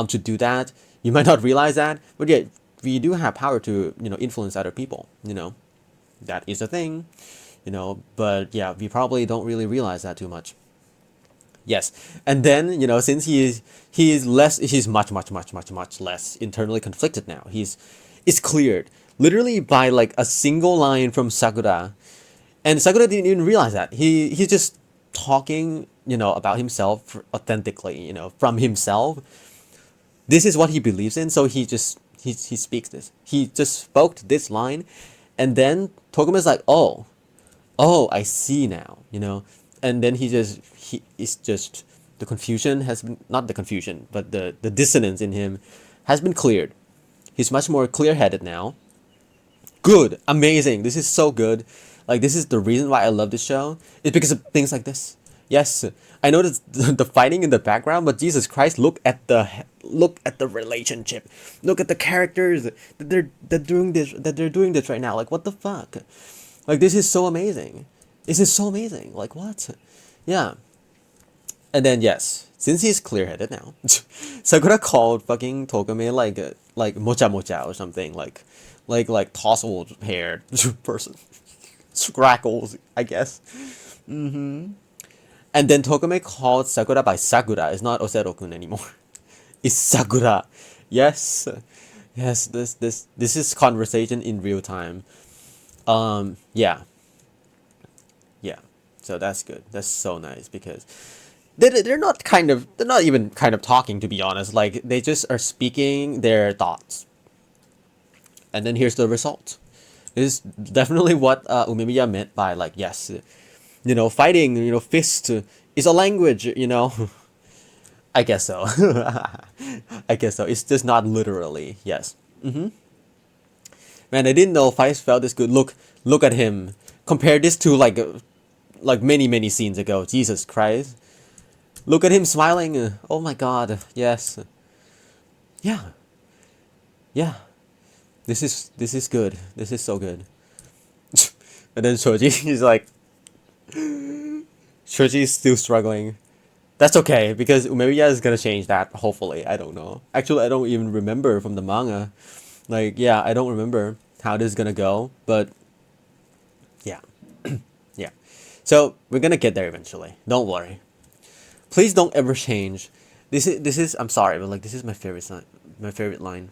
to do that. You might not realize that, but yeah, we do have power to influence other people. That is a thing. But yeah, we probably don't really realize that too much. Yes, and then since he's much less internally conflicted now. It's cleared literally by like a single line from Sakura, and Sakura didn't even realize that he's just talking about himself authentically from himself. This is what he believes in, so he speaks this. He just spoke this line, and then Tokuma's like, oh, I see now, and then it's just the confusion has been not the confusion, but the dissonance in him has been cleared. He's much more clear-headed now. Good, amazing. This is so good. Like this is the reason why I love this show. It's because of things like this. Yes, I know the fighting in the background, but Jesus Christ, look at the relationship. Look at the characters they're doing this right now. Like what the fuck? Like this is so amazing. This is so amazing. Like what? Yeah. And then yes, since he's clear-headed now, Sakura called fucking Togame like mocha mocha or something like tousled haired person, scrackles, I guess. And then Togame called Sakura by Sakura. It's not Osero-kun anymore. It's Sakura. Yes, yes. This is conversation in real time. Yeah, yeah. So that's good. That's so nice because they're not even kind of talking, to be honest. Like they just are speaking their thoughts, and then here's the result. This is definitely what Umemiya meant by like, yes, fighting, fist is a language, I guess so. I guess so. It's just not literally. Yes. Man, I didn't know fights felt this good. Look at him. Compare this to like many scenes ago. Jesus Christ. Look at him smiling. Oh my God. Yes. Yeah. Yeah. This is good. This is so good. And then Shoji is like, Shoji is still struggling. That's okay because Umeya is gonna change that. Hopefully, I don't know. Actually, I don't even remember from the manga. Like, yeah, I don't remember how this is gonna go, but yeah, yeah. So we're gonna get there eventually. Don't worry. Please don't ever change. This is. I'm sorry, but like this is my favorite line. My favorite line.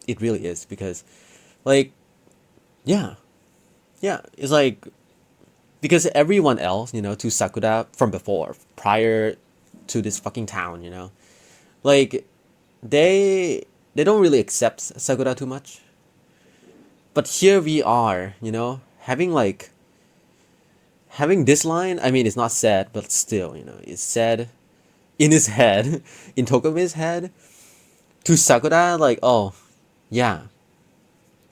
It really is because, like, yeah, yeah. It's like because everyone else, to Sakura from before, prior to this fucking town, like they don't really accept Sakura too much. But here we are, having this line. I mean, it's not said, but still, it's said in his head, in Togame's head, to Sakura, like, oh, yeah,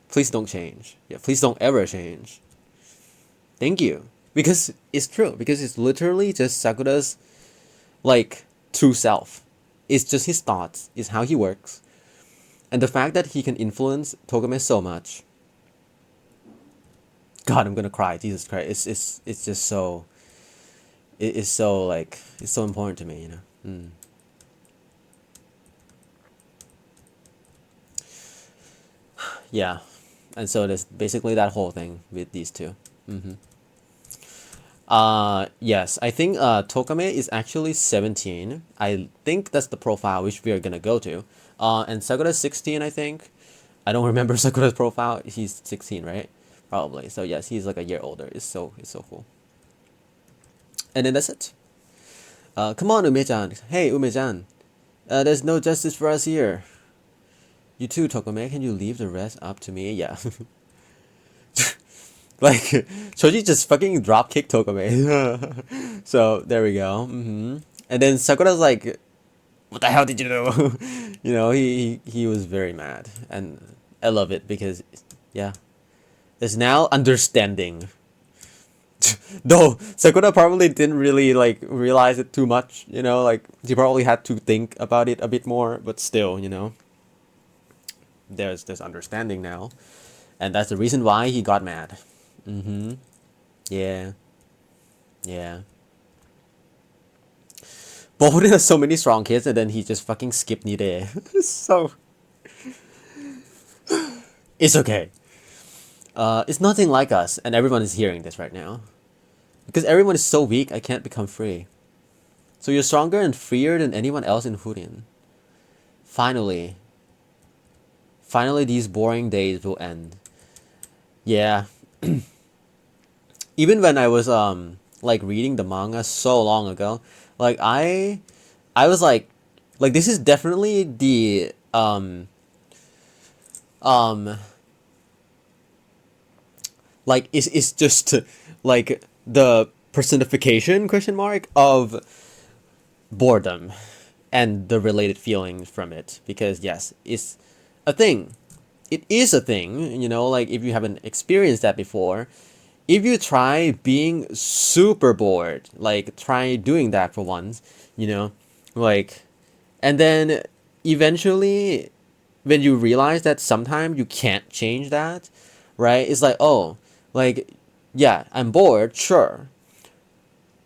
please don't change. Yeah, please don't ever change. Thank you. Because it's true. Because it's literally just Sakura's, like, true self. It's just his thoughts. It's how he works. And the fact that he can influence Togame so much. God, I'm gonna cry. Jesus Christ. It's just so... It's so, like... It's so important to me, Yeah. And so there's basically that whole thing with these two. Yes, I think Tokame is actually 17. I think that's the profile which we are gonna go to. And Sakura's 16, I think. I don't remember Sakura's profile. He's 16, right? Probably. So yes, he's like a year older. It's so cool. And then that's it. Come on, Ume-chan. Hey, Ume-chan. There's no justice for us here. You too, Tokame. Can you leave the rest up to me? Yeah. Like, Shoji just fucking drop kicked Tokame. So, there we go. And then Sakura's like, what the hell did you do? He was very mad. And I love it because, yeah. There's now understanding. Though, Sakura probably didn't really, like, realize it too much, like, she probably had to think about it a bit more, but still, there's this understanding now. And that's the reason why he got mad. Yeah. Yeah. Boden has so many strong kids and then he just fucking skipped Nide. So... It's okay. It's nothing like us and everyone is hearing this right now. Because everyone is so weak, I can't become free. So you're stronger and freer than anyone else in Furin. Finally. Finally, these boring days will end. Yeah. Even when I was like reading the manga so long ago, like I was like this is definitely the like it's just like the personification question mark of boredom and the related feelings from it, because yes, it's a thing. It is a thing, like if you haven't experienced that before, if you try being super bored, like try doing that for once, like, and then eventually when you realize that sometimes you can't change that, right? It's like, oh, like, yeah, I'm bored, sure,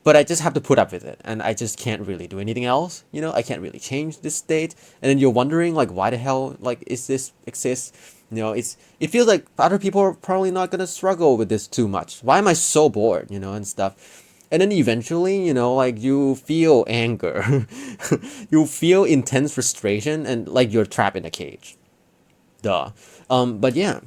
but I just have to put up with it and I just can't really do anything else, I can't really change this state. And then you're wondering, like, why the hell, like, is this exist? It feels like other people are probably not gonna struggle with this too much. Why am I so bored, and stuff? And then eventually, like, you feel anger. You feel intense frustration and like you're trapped in a cage. Duh. But yeah,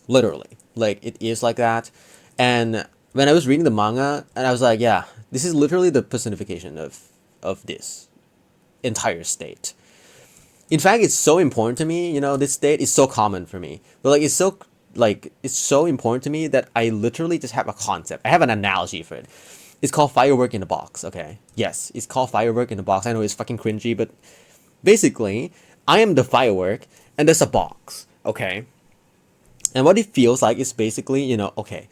literally, like, it is like that. And when I was reading the manga, and I was like, yeah, this is literally the personification of this entire state. In fact, it's so important to me. This state is so common for me, but it's so important to me that I literally just have a concept. I have an analogy for it. It's called firework in a box. Okay, yes, it's called firework in a box. I know it's fucking cringy, but basically, I am the firework, and there's a box. Okay, and what it feels like is basically, okay,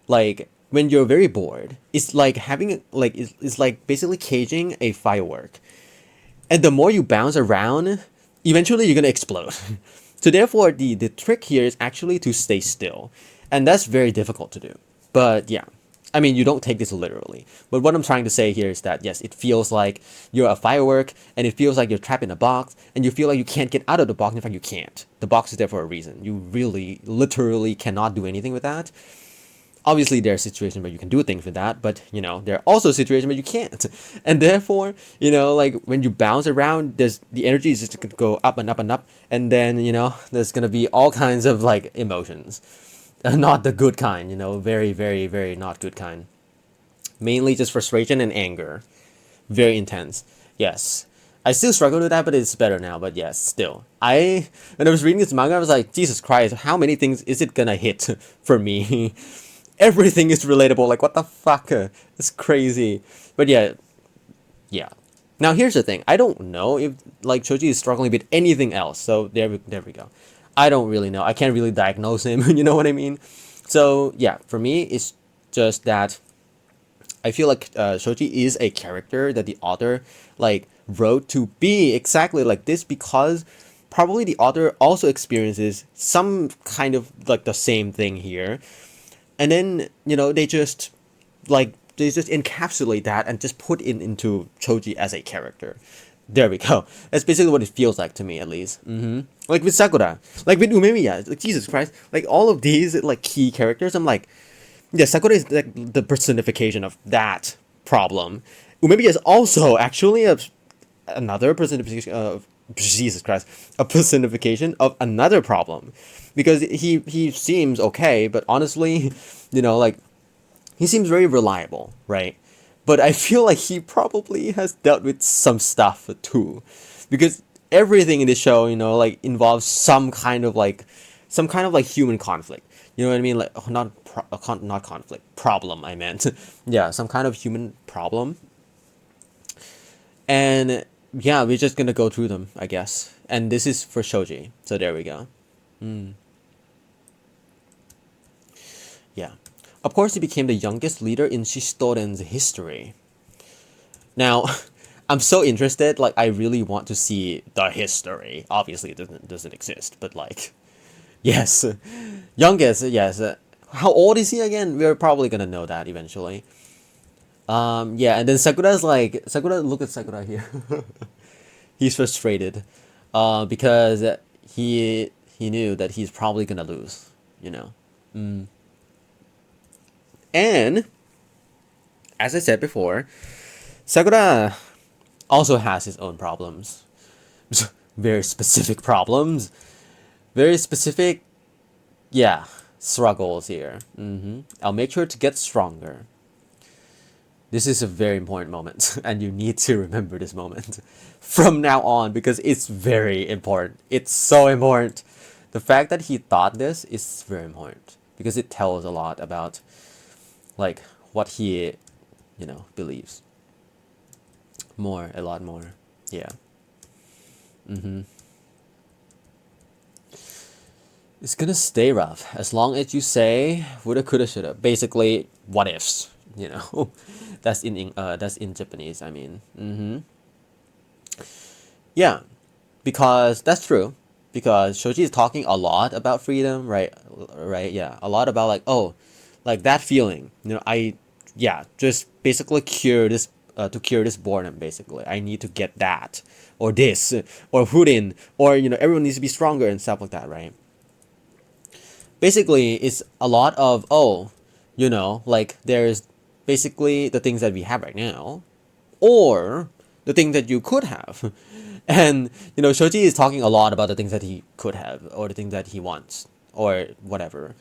like when you're very bored, it's like having like it's like basically caging a firework, and the more you bounce around, eventually you're gonna explode. So therefore, the trick here is actually to stay still, and that's very difficult to do. But yeah, I mean, you don't take this literally. But what I'm trying to say here is that yes, it feels like you're a firework, and it feels like you're trapped in a box, and you feel like you can't get out of the box. In fact, you can't. The box is there for a reason. You really, literally cannot do anything with that. Obviously, there are situations where you can do things with that, but there are also situations where you can't, and therefore, like when you bounce around, the energy is just gonna go up and up and up, and then there's gonna be all kinds of like emotions, not the good kind, very, very, very not good kind. Mainly just frustration and anger, very intense. Yes, I still struggle with that, but it's better now. But yes, still, when I was reading this manga, I was like, Jesus Christ, how many things is it gonna hit for me? Everything is relatable. Like, what the fuck? It's crazy. But yeah, yeah. Now here's the thing. I don't know if like Choji is struggling with anything else. So there we go. I don't really know. I can't really diagnose him. You know what I mean? So yeah, for me, it's just that I feel like Shoji is a character that the author like wrote to be exactly like this because probably the author also experiences some kind of like the same thing here, and then they just encapsulate that and just put it into Choji as a character. There we go. That's basically what it feels like to me, at least. Like with Sakura, like with Umemiya, like Jesus Christ, like all of these like key characters. I'm like, yeah, Sakura is like the personification of that problem. Umemiya is also actually another personification of Jesus Christ, a personification of another problem, because he seems okay, but honestly, like he seems very reliable, right? But I feel like he probably has dealt with some stuff too, because everything in the show, like involves some kind of like human conflict. You know what I mean? Like not conflict, problem. I meant, yeah, some kind of human problem. And yeah, we're just gonna go through them, I guess. And this is for Shoji, so there we go. Yeah. Of course, he became the youngest leader in Shistoren's history. Now, I'm so interested. Like, I really want to see the history. Obviously, it doesn't exist, but like, yes, youngest. Yes. How old is he again? We're probably gonna know that eventually. Yeah, and then Sakura's like Sakura. Look at Sakura here. He's frustrated, because he knew that he's probably gonna lose. You know. And as I said before, Sakura also has his own problems. Very specific problems. Very specific, yeah, struggles here. I'll make sure to get stronger. This is a very important moment, and you need to remember this moment from now on because it's very important. It's so important. The fact that he thought this is very important because it tells a lot about like what he, believes. A lot more. Yeah. It's gonna stay rough as long as you say woulda, coulda, shoulda. Basically, what ifs. That's in Japanese. I mean, yeah, because that's true. Because Shoji is talking a lot about freedom, right? Right? Yeah, a lot about like, oh, like that feeling. Just basically cure this. To cure this boredom, basically, I need to get that, or this, or Hudin, or everyone needs to be stronger and stuff like that, right? Basically, it's a lot of like there's basically the things that we have right now, or the thing that you could have, and Shoji is talking a lot about the things that he could have, or the things that he wants, or whatever,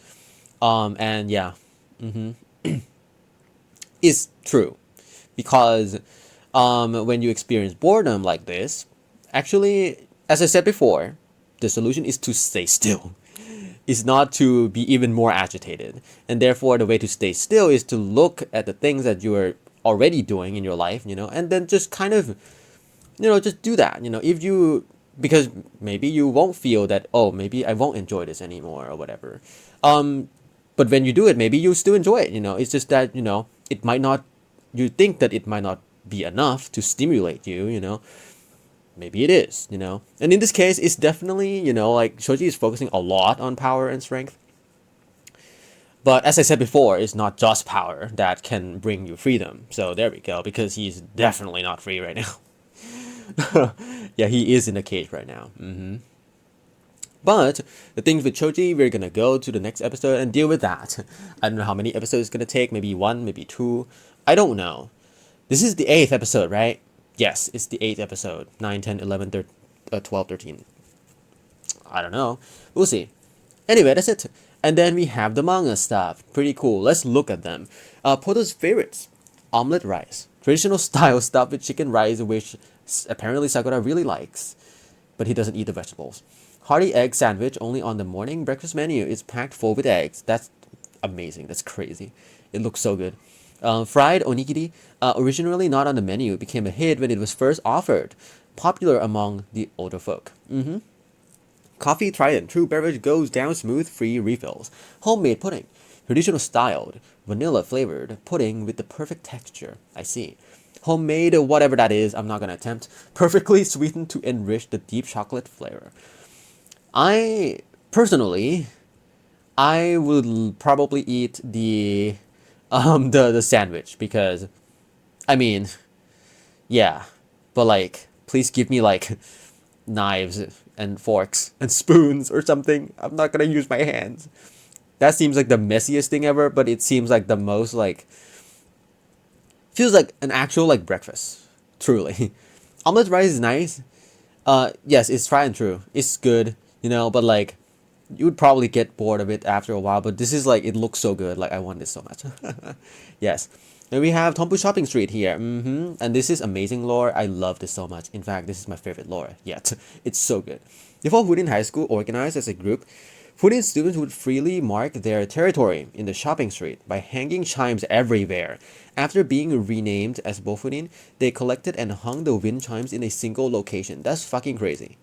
and yeah, is true. Because when you experience boredom like this, actually, as I said before, the solution is to stay still. Is not to be even more agitated. And therefore, the way to stay still is to look at the things that you're already doing in your life, and then just kind of, just do that. If you, because maybe you won't feel that, oh, maybe I won't enjoy this anymore or whatever. But when you do it, maybe you still enjoy it. It's just that, it might not, you think that it might not be enough to stimulate you. Maybe it is, And in this case, it's definitely, like Shoji is focusing a lot on power and strength. But as I said before, it's not just power that can bring you freedom. So there we go, because he's definitely not free right now. Yeah, he is in a cage right now. But the things with Choji, we're gonna go to the next episode and deal with that. I don't know how many episodes it's gonna take, maybe 1, maybe 2. I don't know. This is the 8th episode, right? Yes, it's the 8th episode. 9, 10, 11, 12, 13. I don't know. We'll see. Anyway, that's it. And then we have the manga stuff. Pretty cool. Let's look at them. Poto's favorites. Omelette rice. Traditional style stuff with chicken rice, which apparently Sakura really likes. But he doesn't eat the vegetables. Hearty egg sandwich only on the morning breakfast menu. It's packed full with eggs. That's amazing. That's crazy. It looks so good. Fried onigiri, originally not on the menu, became a hit when it was first offered. Popular among the older folk. Coffee Trident, true beverage goes down smooth, free refills. Homemade pudding, traditional styled, vanilla flavored pudding with the perfect texture. I see. Homemade, whatever that is, I'm not gonna attempt. Perfectly sweetened to enrich the deep chocolate flavor. Personally, I would probably eat the sandwich, because I mean, yeah, but like, please give me like knives and forks and spoons or something. I'm not gonna use my hands. That seems like the messiest thing ever, but it seems like the most like, feels like an actual like breakfast, truly. Omelette rice is nice. Yes, it's tried and true. It's good, but like, you would probably get bored of it after a while, but this is like, it looks so good. Like, I want this so much. Yes. Then we have Tombu Shopping Street here. And this is amazing lore. I love this so much. In fact, this is my favorite lore yet. It's so good. Before Furin High School organized as a group, Furin students would freely mark their territory in the shopping street by hanging chimes everywhere. After being renamed as Bofurin, they collected and hung the wind chimes in a single location. That's fucking crazy.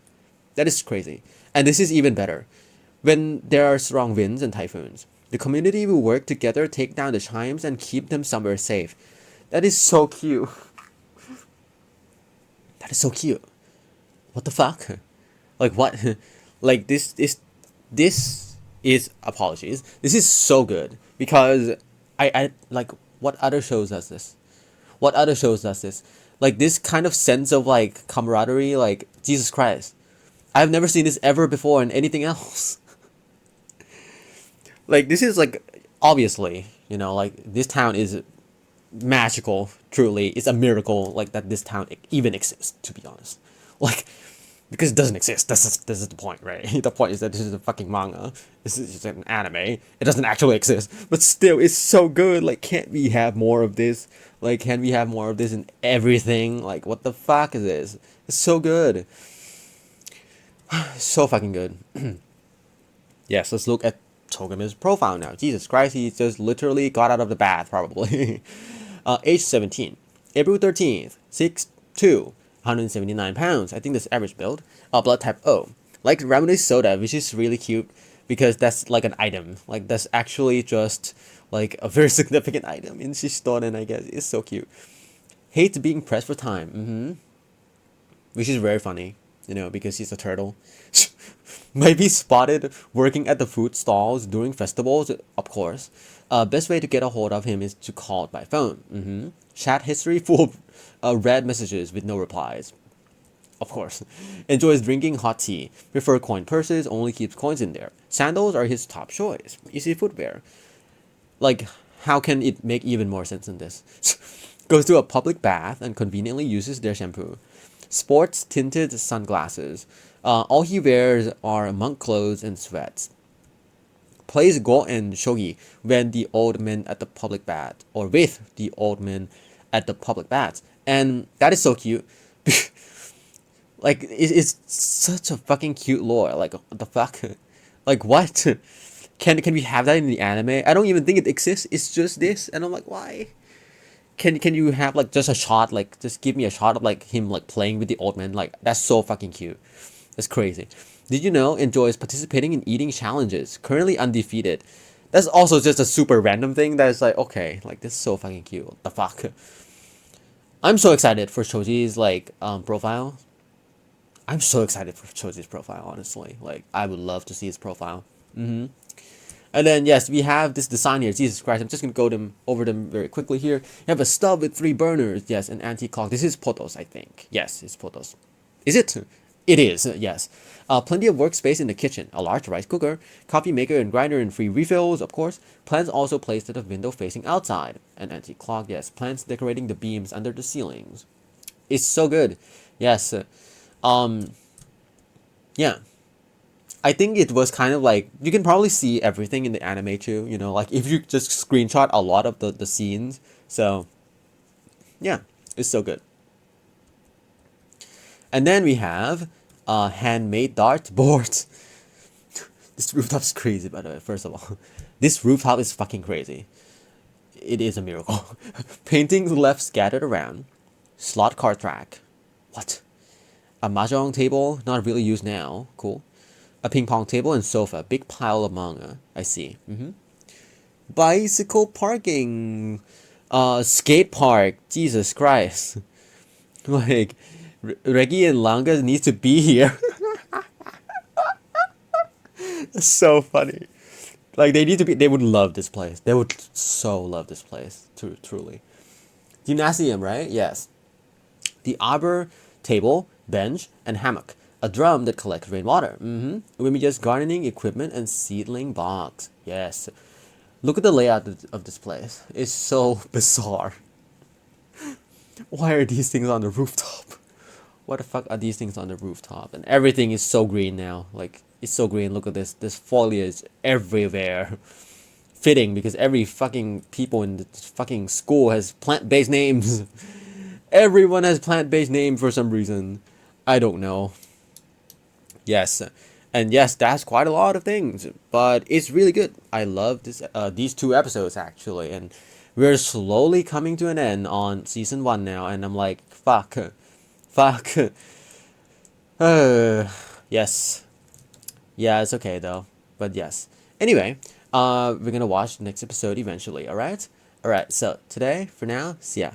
That is crazy. And this is even better. When there are strong winds and typhoons, the community will work together, take down the chimes, and keep them somewhere safe. That is so cute. That is so cute. What the fuck? Like, what? Like, this is, apologies. This is so good, because I like, what other shows does this? What other shows does this? Like, this kind of sense of like camaraderie, like, Jesus Christ. I've never seen this ever before in anything else. Like, this is like, obviously, like, this town is magical, truly. It's a miracle, like, that this town even exists, to be honest. Like, because it doesn't exist. This is the point, right? The point is that this is a fucking manga. This is just an anime. It doesn't actually exist. But still, it's so good. Like, can't we have more of this? Like, can we have more of this in everything? Like, what the fuck is this? It's so good. So fucking good. Yes, let's look at Togame's profile now. Jesus Christ, he just literally got out of the bath, probably. Age 17. April 13th. 6'2". 179 pounds. I think that's average build. Blood type O. Like ramen soda, which is really cute, because that's like an item. Like, that's actually just like a very significant item in Shishitonen, I guess. It's so cute. Hates being pressed for time. Which is very funny, because he's a turtle. Might be spotted working at the food stalls during festivals, of course. Best way to get a hold of him is to call by phone. Chat history full of read messages with no replies. Of course. Enjoys drinking hot tea. Prefer coin purses, only keeps coins in there. Sandals are his top choice. Easy footwear. Like, how can it make even more sense than this? Goes to a public bath and conveniently uses their shampoo. Sports tinted sunglasses. All he wears are monk clothes and sweats. plays Go and Shogi when the old men at the public bath, or with the old men at the public baths, and that is so cute. Like it's such a fucking cute lore. Like what the fuck, like what? Can we have that in the anime? I don't even think it exists. It's just this, and I'm like, why? Can you have like just a shot? Like just give me a shot of like him like playing with the old man. Like that's so fucking cute. That's crazy. Did you know enjoys participating in eating challenges? Currently undefeated. That's also just a super random thing that is like, okay, like this is so fucking cute. What the fuck? I'm so excited for Choji's like profile. I'm so excited for Choji's profile, honestly. Like I would love to see his profile. And then yes, we have this design here. Jesus Christ, I'm just gonna go over them very quickly here. You have a stove with 3 burners. Yes, an anti-clock. This is Potos, I think. Yes, it's Potos. Is it? It is. Yes. Plenty of workspace in the kitchen. A large rice cooker, coffee maker and grinder, and free refills, of course. Plants also placed at a window facing outside. An anti-clock. Yes. Plants decorating the beams under the ceilings. It's so good. Yes. Yeah. I think it was kind of like, you can probably see everything in the anime too, you know, like if you just screenshot a lot of the scenes. So yeah, it's so good. And then we have handmade dart boards. This rooftop's crazy, by the way, first of all. This rooftop is fucking crazy. It is a miracle. Paintings left scattered around. Slot car track. What? A mahjong table, not really used now. Cool. A ping pong table and sofa. Big pile of manga. I see. Bicycle parking. Skate park. Jesus Christ. Like, Reggie and Langa needs to be here. That's so funny. Like, they need to be. They would love this place. They would so love this place. Truly. Gymnasium, right? Yes. The arbor table, bench, and hammock. A drum that collects rainwater. Just gardening equipment and seedling box. Yes. Look at the layout of this place. It's so bizarre. Why are these things on the rooftop? What the fuck are these things on the rooftop? And everything is so green now. Like, it's so green. Look at this. This foliage everywhere. Fitting, because every fucking people in the fucking school has plant-based names. Everyone has plant-based names for some reason. I don't know. Yes, and yes, that's quite a lot of things, but it's really good. I love this these 2 episodes actually, and we're slowly coming to an end on season 1 now, and I'm like, fuck. Yes, yeah, it's okay though, but yes. Anyway, we're gonna watch the next episode eventually. All right. So today, for now, see ya.